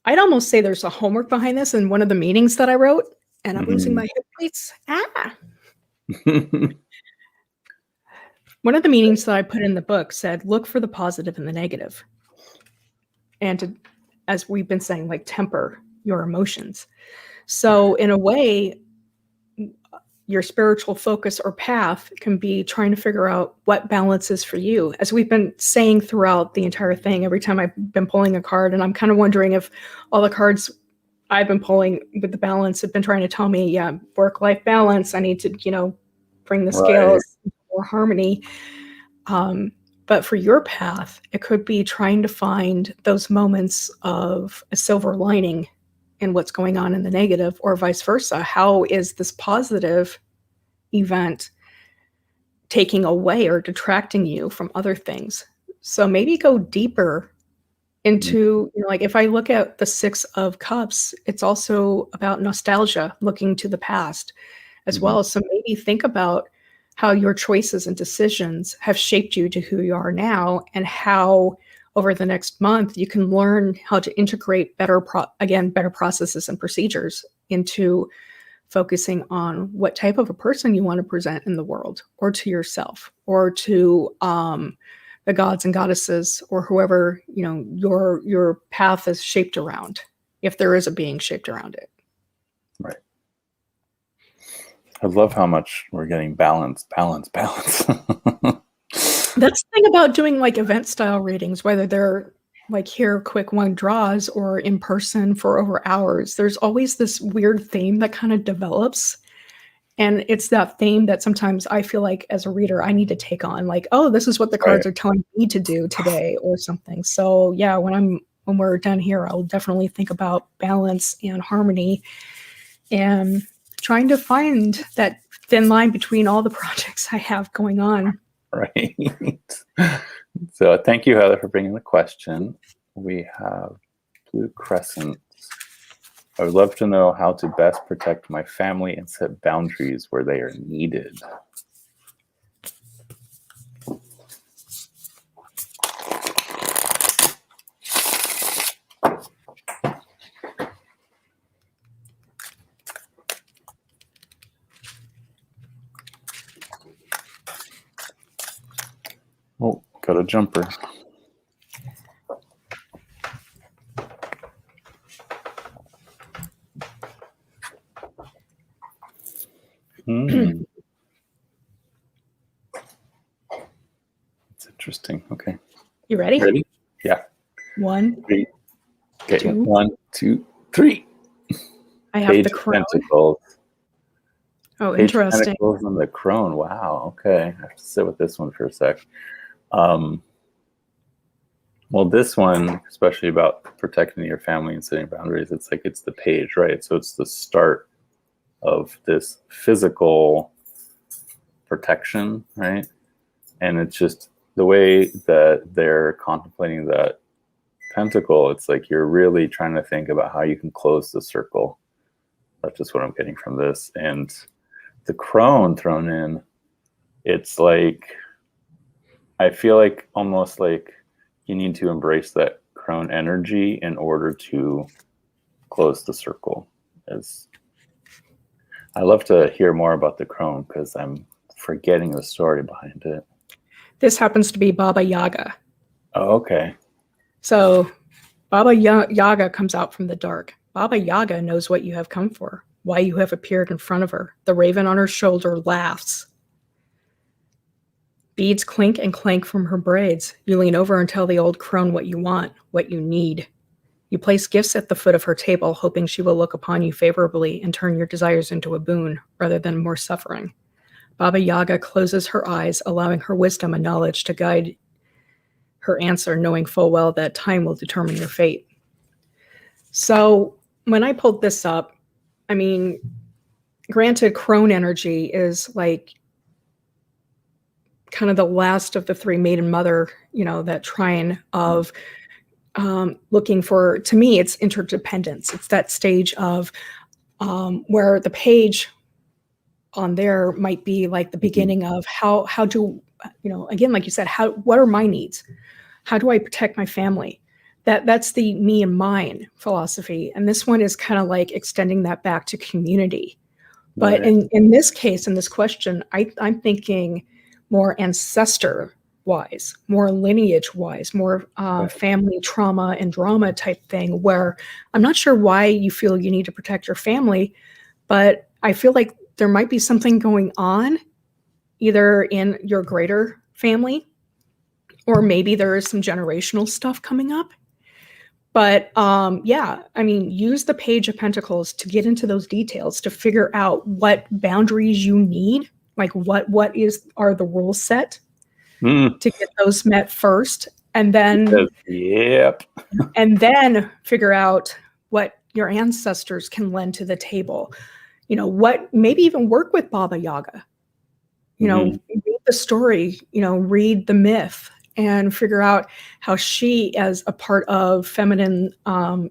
I'd almost say there's a homework behind this in one of the meanings that I wrote, and I'm losing my hip plates. One of the meanings that I put in the book said, look for the positive and the negative. And to, as we've been saying, like temper your emotions. So in a way, your spiritual focus or path can be trying to figure out what balance is for you. As we've been saying throughout the entire thing, every time I've been pulling a card, and I'm kind of wondering if all the cards I've been pulling with the balance have been trying to tell me, yeah, work-life balance. I need to, bring the scales more harmony. But for your path, it could be trying to find those moments of a silver lining in what's going on in the negative, or vice versa. How is this positive event taking away or detracting you from other things? So maybe go deeper into, like if I look at the 6 of Cups, it's also about nostalgia, looking to the past as well. So maybe think about how your choices and decisions have shaped you to who you are now, and how over the next month you can learn how to integrate better processes and procedures into focusing on what type of a person you want to present in the world, or to yourself, or to the gods and goddesses, or whoever your path is shaped around, if there is a being shaped around it. Right. I love how much we're getting balance. That's the thing about doing like event style readings, whether they're like here quick one draws or in person for over hours. There's always this weird theme that kind of develops. And it's that theme that sometimes I feel like as a reader, I need to take on, like, oh, this is what the cards are telling me to do today or something. So yeah, when we're done here, I'll definitely think about balance and harmony and trying to find that thin line between all the projects I have going on. Right. So thank you, Heather, for bringing the question. We have Blue Crescent. I would love to know how to best protect my family and set boundaries where they are needed. Oh, got a jumper. It's interesting. Okay. You ready? Ready? Yeah. 1, Three. Okay. 2. 1, 2, 3. I have the crown. Pentacles. Oh, Page interesting. Pentacles and the crone. Wow. Okay. I have to sit with this one for a sec. Well, this one, especially about protecting your family and setting boundaries, it's like it's the page, right? So it's the start of this physical protection, right? And it's just the way that they're contemplating that pentacle, it's like you're really trying to think about how you can close the circle. That's just what I'm getting from this. And the crone thrown in, it's like, I feel like almost like you need to embrace that crone energy in order to close the circle. I love to hear more about the crone because I'm forgetting the story behind it. This happens to be Baba Yaga. Oh, okay. So Baba Yaga comes out from the dark. Baba Yaga knows what you have come for, why you have appeared in front of her. The raven on her shoulder laughs. Beads clink and clank from her braids. You lean over and tell the old crone what you want, what you need. You place gifts at the foot of her table, hoping she will look upon you favorably and turn your desires into a boon rather than more suffering. Baba Yaga closes her eyes, allowing her wisdom and knowledge to guide her answer, knowing full well that time will determine your fate. So when I pulled this up, I mean, granted, crone energy is like kind of the last of the three maiden mother, that trine of looking for, to me, it's interdependence. It's that stage of where the page on there might be like the beginning of how do, again, like you said, what are my needs? How do I protect my family? That's the me and mine philosophy. And this one is kind of like extending that back to community. But Right. in this case, in this question, I'm thinking more ancestor wise, more lineage wise, more family trauma and drama type thing, where I'm not sure why you feel you need to protect your family, but I feel like there might be something going on either in your greater family, or maybe there is some generational stuff coming up. But use the Page of Pentacles to get into those details, to figure out what boundaries you need, like what are the rules set to get those met first, and then and then figure out what your ancestors can lend to the table. What, maybe even work with Baba Yaga. Read the story, read the myth, and figure out how she, as a part of feminine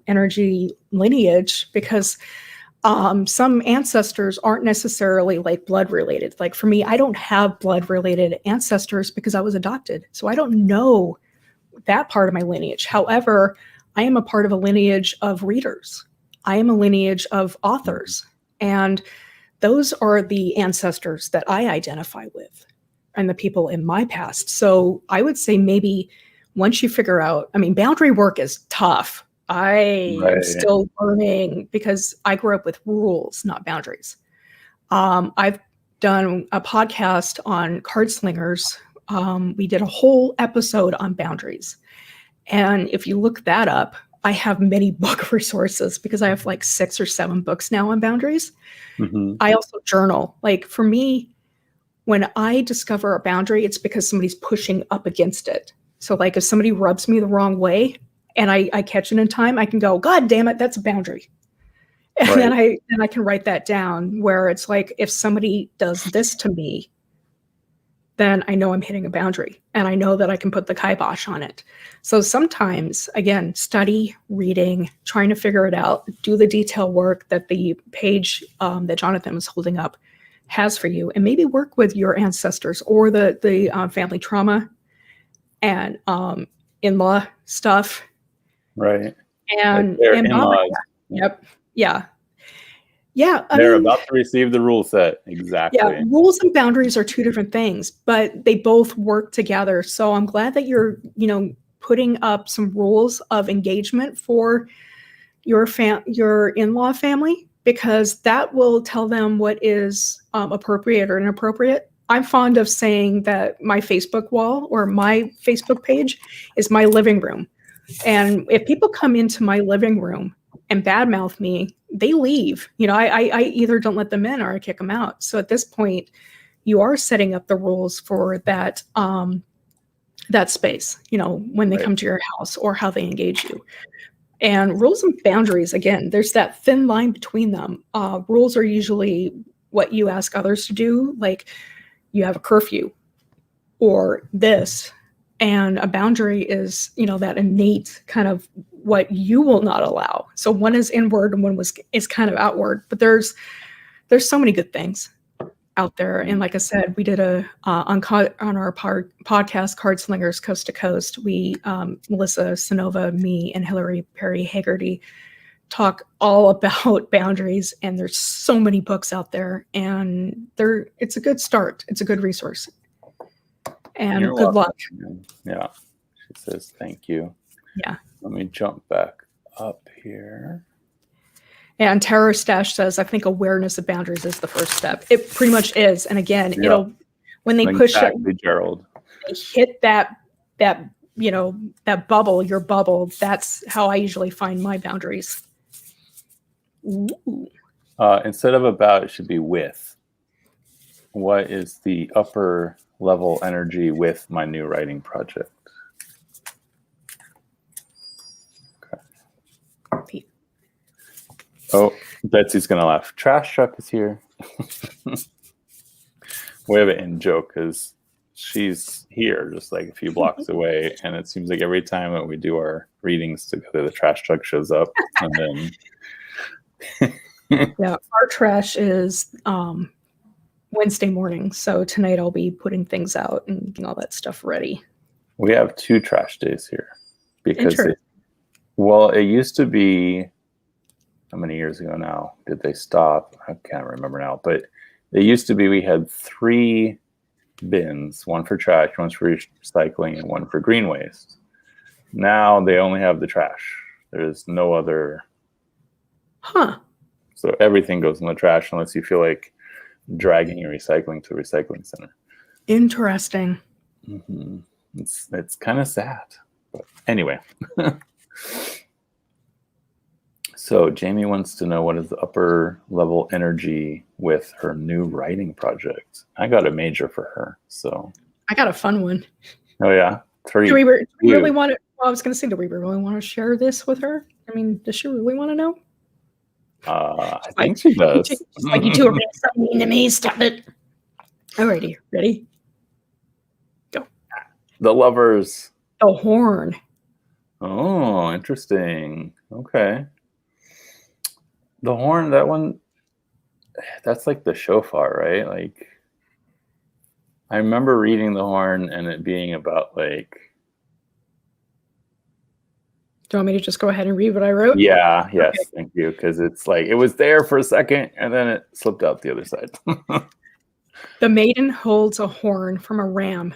energy lineage, because some ancestors aren't necessarily like blood related. Like for me, I don't have blood related ancestors because I was adopted. So I don't know that part of my lineage. However, I am a part of a lineage of readers. I am a lineage of authors. And those are the ancestors that I identify with and the people in my past. So I would say maybe once you figure out, boundary work is tough. I am still learning because I grew up with rules, not boundaries. I've done a podcast on card slingers. We did a whole episode on boundaries. And if you look that up, I have many book resources because I have like 6 or 7 books now on boundaries. I also journal. Like for me, when I discover a boundary, it's because somebody's pushing up against it. So like if somebody rubs me the wrong way and I catch it in time, I can go, God damn it, that's a boundary. And then I can write that down, where it's like, if somebody does this to me, then I know I'm hitting a boundary and I know that I can put the kibosh on it. So sometimes, again, study, reading, trying to figure it out, do the detail work that the page that Jonathan was holding up has for you, and maybe work with your ancestors or the family trauma and in-law stuff. Right. And in-laws. Yep. Yeah. Yeah, they're about to receive the rule set. Exactly. Yeah, rules and boundaries are 2 different things, but they both work together. So I'm glad that you're, putting up some rules of engagement for your in-law family, because that will tell them what is appropriate or inappropriate. I'm fond of saying that my Facebook wall or my Facebook page is my living room. And if people come into my living room and badmouth me, they leave. I either don't let them in or I kick them out. So at this point, you are setting up the rules for that that space, when they come to your house or how they engage you. And rules and boundaries, again, there's that thin line between them. Rules are usually what you ask others to do, like you have a curfew or this. And a boundary is, that innate kind of what you will not allow. So one is inward and one is kind of outward. But there's so many good things. out there. And like I said, we did a on our podcast, Card Slingers Coast to Coast. We Melissa Sanova, me, and Hillary Perry Haggerty talk all about boundaries. And there's so many books out there, and it's a good start. It's a good resource. And You're good luck. Yeah, she says thank you. Yeah. Let me jump back up here. And Terror Stash says, I think awareness of boundaries is the first step. It pretty much is. And again, it'll, when they push it, Gerald. They hit that bubble, your bubble. That's how I usually find my boundaries. Ooh. Instead of about, it should be with. What is the upper level energy with my new writing project? Okay. Oh, Betsy's gonna laugh. Trash truck is here. We have an in joke because she's here, just like a few blocks away, and it seems like every time that we do our readings together, the trash truck shows up, and then yeah, our trash is Wednesday morning, so tonight I'll be putting things out and getting all that stuff ready. We have 2 trash days here because it used to be. How many years ago now did they stop? I can't remember now, but it used to be we had 3 bins, one for trash, one for recycling, and one for green waste. Now they only have the trash. There's no other. Huh. So everything goes in the trash unless you feel like dragging your recycling to a recycling center. Interesting. Mm-hmm. It's kind of sad. But anyway. So Jaymi wants to know what is the upper level energy with her new writing project. I got a major for her, so I got a fun one. Oh yeah, do we really want to? Well, I was going to say, do we really want to share this with her? I mean, does she really want to know? I think she does. Like you two are being so mean to me. Stop it. Alrighty, ready? Go. The Lovers. The Horn. Oh, interesting. Okay. The horn, that one, that's like the shofar, right? Like, I remember reading the horn and it being about like. Do you want me to just go ahead and read what I wrote? Yeah, yes, okay. Thank you. Because it's like, it was there for a second and then it slipped out the other side. The maiden holds a horn from a ram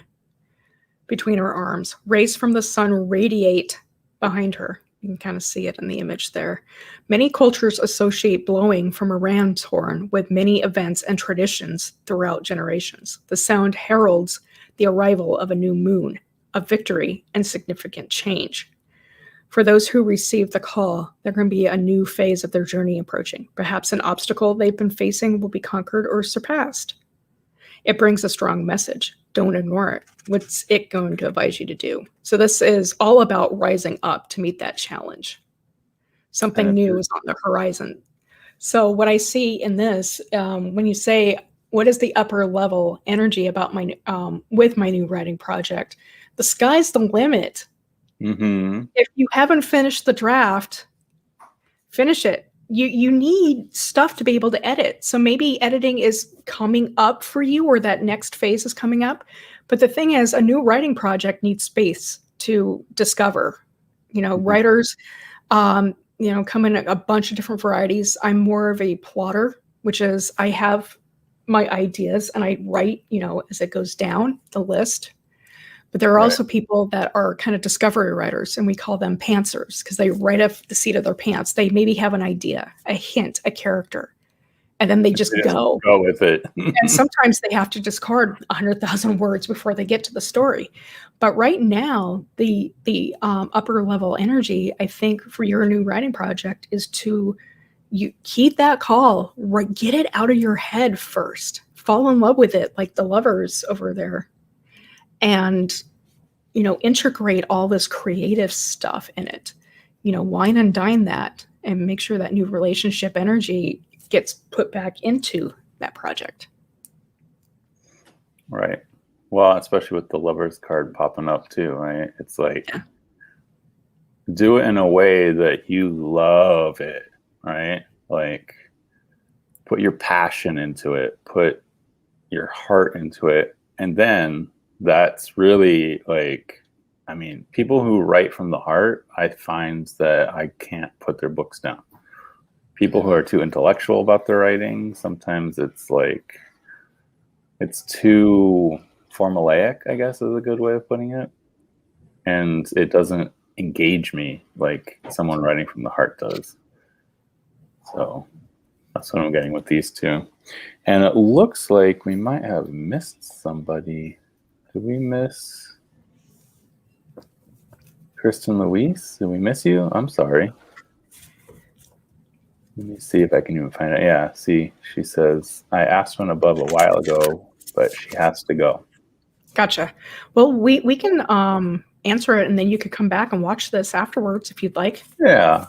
between her arms. Rays from the sun radiate behind her. You can kind of see it in the image there. Many cultures associate blowing from a ram's horn with many events and traditions throughout generations. The sound heralds the arrival of a new moon, a victory, and significant change. For those who receive the call, there can be a new phase of their journey approaching. Perhaps an obstacle they've been facing will be conquered or surpassed. It brings a strong message. Don't ignore it. What's it going to advise you to do? So this is all about rising up to meet that challenge. Something new is on the horizon. So what I see in this, when you say, what is the upper level energy about my with my new writing project? The sky's the limit. Mm-hmm. If you haven't finished the draft, finish it. You need stuff to be able to edit. So maybe editing is coming up for you, or that next phase is coming up. But the thing is, a new writing project needs space to discover. Writers, come in a bunch of different varieties. I'm more of a plotter, which is I have my ideas and I write, as it goes down the list. But there are also people that are kind of discovery writers, and we call them pantsers because they write off the seat of their pants. They maybe have an idea, a hint, a character, and then they just go with it. And sometimes they have to discard 100,000 words before they get to the story. But right now, the upper level energy, I think, for your new writing project is to keep that call, get it out of your head first. Fall in love with it like the lovers over there. And, integrate all this creative stuff in it, wine and dine that and make sure that new relationship energy gets put back into that project. Right. Well, especially with the Lovers card popping up too, right? It's like, do it in a way that you love it, right? Like, put your passion into it. Put your heart into it. And then that's really like, I mean, people who write from the heart, I find that I can't put their books down. People who are too intellectual about their writing, sometimes it's like, it's too formulaic, I guess is a good way of putting it. And it doesn't engage me like someone writing from the heart does. So that's what I'm getting with these two. And it looks like we might have missed somebody. Did we miss Kristen Louise? Did we miss you? I'm sorry. Let me see if I can even find it. Yeah, see, she says, I asked one above a while ago, but she has to go. Gotcha. Well, we can answer it, and then you could come back and watch this afterwards if you'd like. Yeah.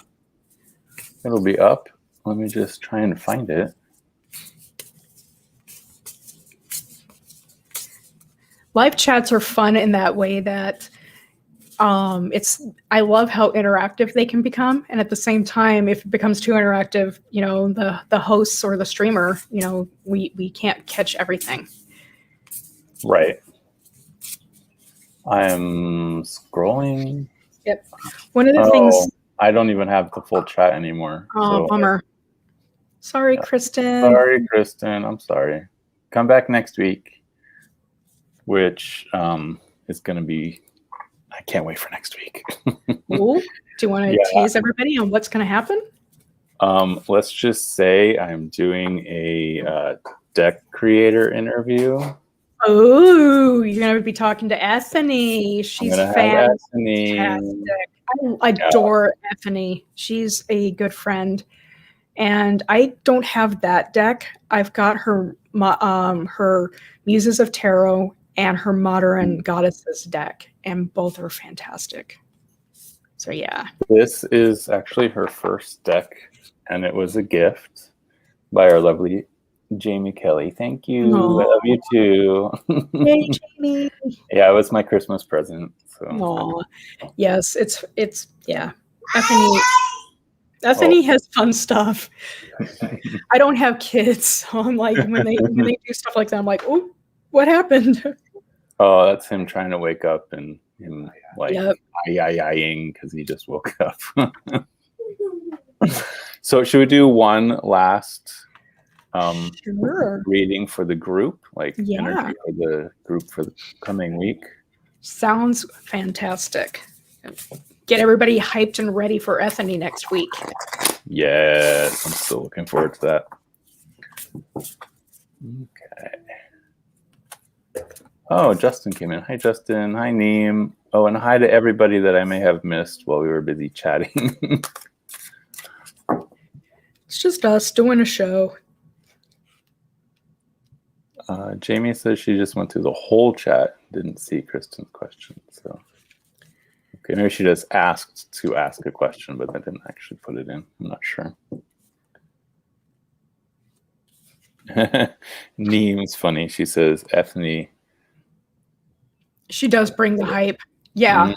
It'll be up. Let me just try and find it. Live chats are fun in that way that I love how interactive they can become, and at the same time, if it becomes too interactive, you know, the hosts or the streamer, you know, we can't catch everything. Right. I'm scrolling. Yep. One of the things I don't even have the full chat anymore. Oh, so, bummer. Sorry, yeah. Kristen. Sorry, Kristen. I'm sorry. Come back next week, which is going to be, I can't wait for next week. Ooh, do you want to tease everybody on what's going to happen? Let's just say I'm doing a deck creator interview. Oh, you're going to be talking to Ethany. She's fantastic. I adore Ethany. She's a good friend. And I don't have that deck. I've got her her Muses of Tarot and her Modern Goddesses deck, and both are fantastic. So yeah. This is actually her first deck, and it was a gift by our lovely Jaymi Kelly. Thank you. Aww. I love you too. Hey, Jaymi. Yeah, it was my Christmas present. So. Aww. Yes, it's yeah. Ethany has fun stuff. I don't have kids, so I'm like, when they do stuff like that, I'm like, oh, what happened? Oh, that's him trying to wake up and him like ing because he just woke up. So should we do one last reading for the group, like energy for the group for the coming week? Sounds fantastic. Get everybody hyped and ready for Ethany next week. Yes, I'm still looking forward to that. Okay. Oh, Justin came in. Hi, Justin. Hi, Neem. Oh, and hi to everybody that I may have missed while we were busy chatting. It's just us doing a show. Jaymi says she just went through the whole chat, didn't see Kristen's question. So, okay, maybe she just asked to ask a question, but then didn't actually put it in. I'm not sure. Neem's funny. She says, Ethany. She does bring the hype. Yeah.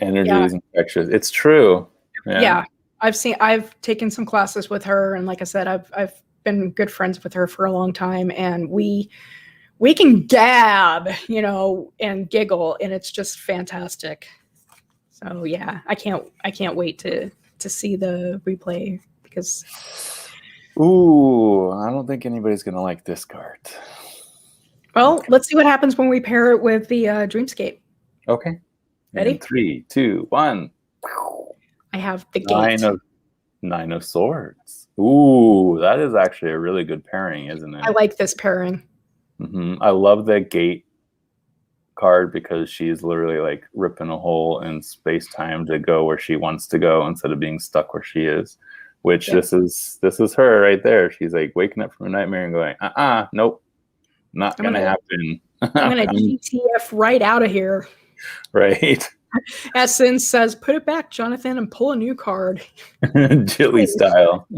Energy is infectious. It's true. Yeah. I've taken some classes with her, and like I said, I've been good friends with her for a long time, and we can gab, you know, and giggle, and it's just fantastic. So yeah, I can't wait to see the replay because. Ooh, I don't think anybody's gonna like this card. Well, let's see what happens when we pair it with the Dreamscape. Okay. Ready? In 3, 2, 1. I have the gate. Nine of Swords. Ooh, that is actually a really good pairing, isn't it? I like this pairing. I love the gate card because she's literally like ripping a hole in space-time to go where she wants to go instead of being stuck where she is. Which this is her right there. She's like waking up from a nightmare and going, nope, not gonna happen. I'm gonna GTF right out of here. Right. Essence says, put it back, Jonathan, and pull a new card. Jilly style.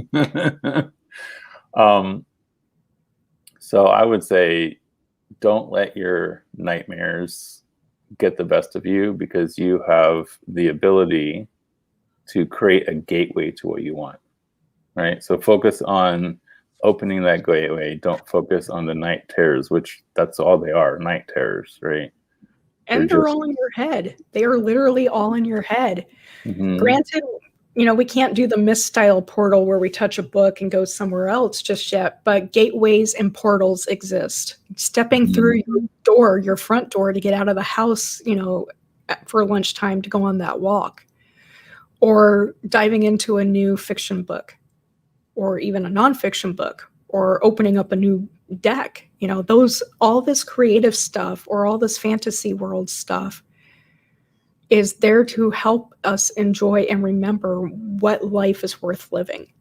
So I would say don't let your nightmares get the best of you because you have the ability to create a gateway to what you want. Right. So focus on opening that gateway, don't focus on the night terrors, which that's all they are, night terrors, right? And they're all in your head. They are literally all in your head. Granted, we can't do the Mist style portal where we touch a book and go somewhere else just yet, but gateways and portals exist. Stepping through your front door to get out of the house, for lunchtime to go on that walk, or diving into a new fiction book, or even a nonfiction book, or opening up a new deck, all this creative stuff or all this fantasy world stuff is there to help us enjoy and remember what life is worth living.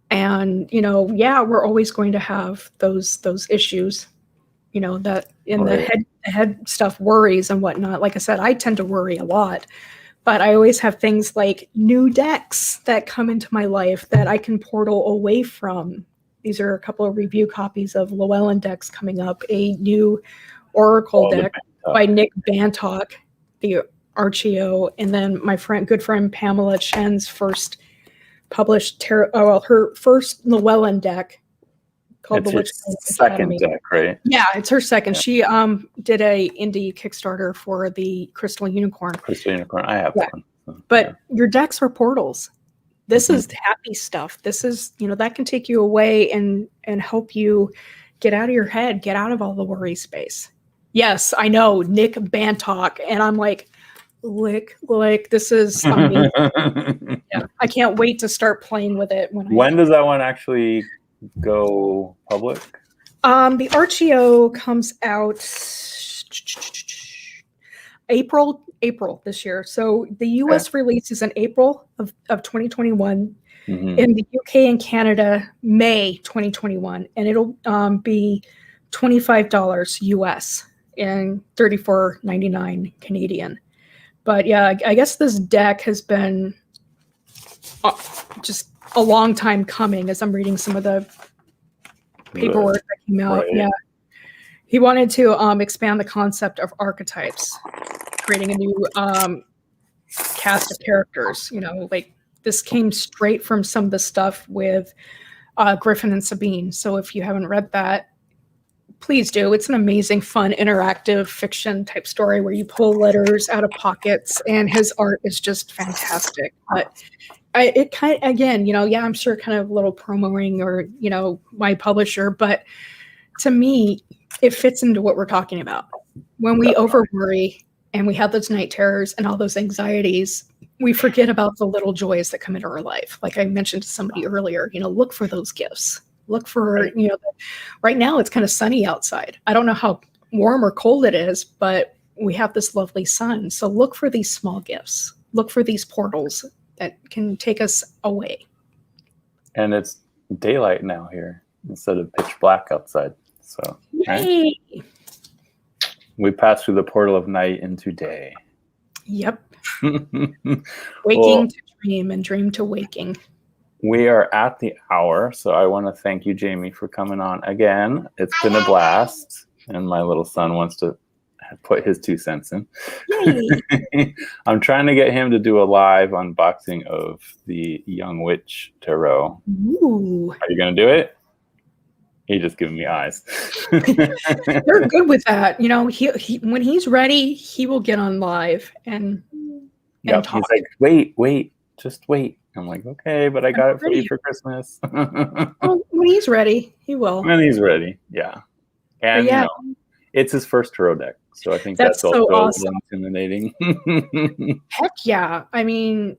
And, we're always going to have those issues, that in the head stuff, worries and whatnot. Like I said, I tend to worry a lot, but I always have things like new decks that come into my life that I can portal away from. These are a couple of review copies of Llewellyn decks coming up, a new Oracle deck by Nick Bantock, the Archeo, and then my good friend Pamela Chen's first published her first Llewellyn deck called The Witch second deck, right? Yeah, it's her second. She did a indie Kickstarter for the Crystal Unicorn. I have one. But your decks are portals. This is happy stuff. This is, that can take you away and help you get out of your head, get out of all the worry space. Yes, I know, Nick Bantock. And I'm like, this is, yeah, I can't wait to start playing with it. When does that one actually go public? The Archeo comes out April this year. So the US release is in April of 2021. In the UK and Canada, May 2021. And it'll be $25 US and $34.99 Canadian. But yeah, I guess this deck has been just a long time coming as I'm reading some of the paperwork that came out. Right. Yeah. He wanted to expand the concept of archetypes, creating a new cast of characters. Like this came straight from some of the stuff with Griffin and Sabine. So if you haven't read that, please do. It's an amazing, fun, interactive fiction type story where you pull letters out of pockets, and his art is just fantastic. But it kind of, again, I'm sure kind of a little promoting or, my publisher, but to me, it fits into what we're talking about. When we over worry and we have those night terrors and all those anxieties, we forget about the little joys that come into our life. Like I mentioned to somebody earlier, look for those gifts. Look for, right now it's kind of sunny outside. I don't know how warm or cold it is, but we have this lovely sun. So look for these small gifts. Look for these portals that can take us away. And it's daylight now here instead of pitch black outside. So yay! Right? We pass through the portal of night into day. Yep. Waking to dream and dream to waking. We are at the hour, so I want to thank you, Jaymi, for coming on again. It's been a blast, and my little son wants to put his 2 cents in. I'm trying to get him to do a live unboxing of the Young Witch Tarot. Ooh. Are you going to do it? He just giving me eyes. They're good with that. He when he's ready, he will get on live and talk. He's like, wait, just wait. I'm like, okay, but I got it for you for Christmas. Well, when he's ready, he will. When he's ready, yeah. And it's his first Turo deck, so I think that's so also awesome. Intimidating. Heck yeah. I mean,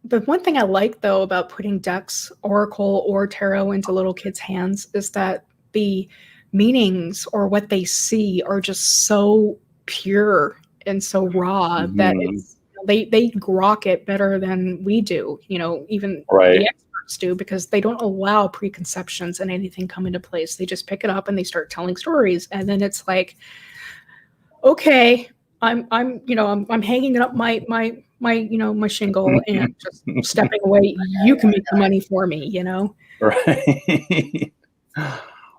the one thing I like, though, about putting decks, Oracle or Tarot, into little kids' hands is that the meanings or what they see are just so pure and so raw that it's, they grok it better than we do, even the experts do, because they don't allow preconceptions and anything come into place. They just pick it up and they start telling stories. And then it's like, okay, I'm hanging it up my shingle and just stepping away. You can make the money for me, Right.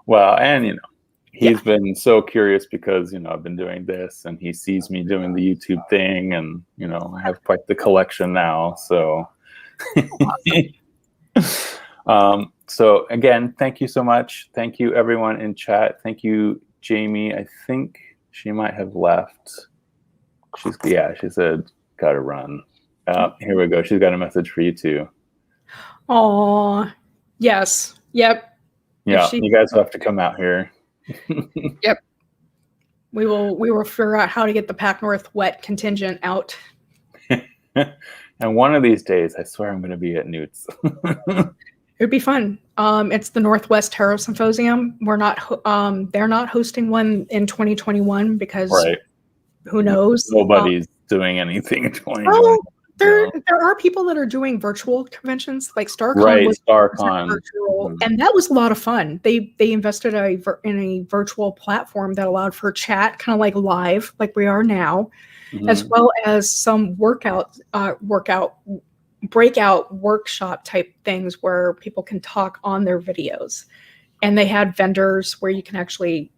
Well, and he's been so curious because I've been doing this, and he sees me doing the YouTube thing, and I have quite the collection now. So, So again, thank you so much. Thank you everyone in chat. Thank you, Jaymi. I think she might have left. She said gotta run. Here we go. She's got a message for you too. Aw, yes. Yep. Yeah, you guys will have to come out here. Yep. We will figure out how to get the Pac North wet contingent out. And one of these days, I swear I'm going to be at Newt's. It'd be fun. It's the Northwest Tarot Symposium. We're not. They're not hosting one in 2021 because who knows? Nobody's doing anything in 2021. Oh, there are people that are doing virtual conventions, like StarCon was virtual, and that was a lot of fun. They invested in a virtual platform that allowed for chat, kind of like live, like we are now, as well as some breakout workshop type things where people can talk on their videos. And they had vendors where you can actually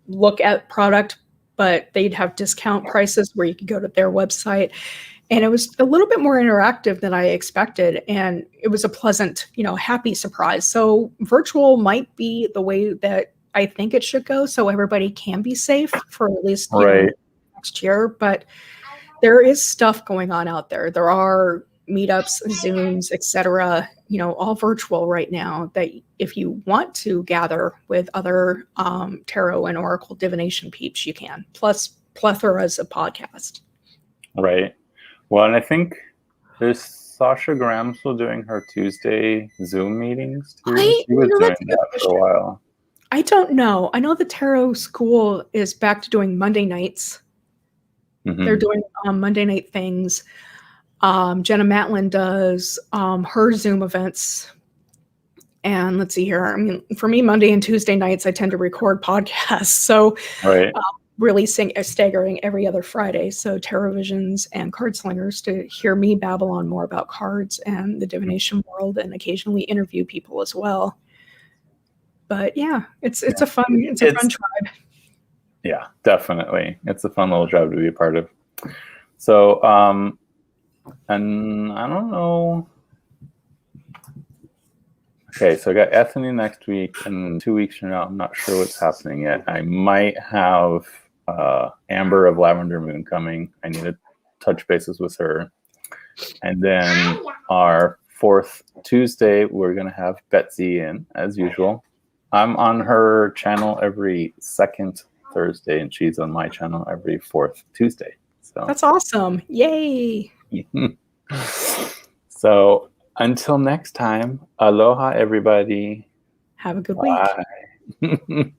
look at product, but they'd have discount prices where you could go to their website. And it was a little bit more interactive than I expected. And it was a pleasant, happy surprise. So virtual might be the way that I think it should go. So everybody can be safe for at least next year. But there is stuff going on out there. There are meetups, Zooms, etc., all virtual right now, that if you want to gather with other tarot and oracle divination peeps, you can. Plus plethoras of podcast. Right. Well, and I think there's Sasha Graham still doing her Tuesday Zoom meetings too. She was doing that for a while. I don't know. I know the tarot school is back to doing Monday nights. They're doing Monday night things. Jenna Matlin does her Zoom events. And let's see here. I mean, for me, Monday and Tuesday nights, I tend to record podcasts. So releasing staggering every other Friday. So Terra Visions and Card Slingers to hear me babble on more about cards and the divination world, and occasionally interview people as well. But yeah, it's a fun tribe. Yeah, definitely. It's a fun little job to be a part of. So, and I don't know. Okay, so I got Ethany next week, and 2 weeks from now, I'm not sure what's happening yet. I might have Amber of Lavender Moon coming. I need to touch bases with her. And then our fourth Tuesday, we're going to have Betsy in, as usual. I'm on her channel every second Thursday, and she's on my channel every fourth Tuesday. So that's awesome. Yay. So until next time, aloha, everybody. Have a good week.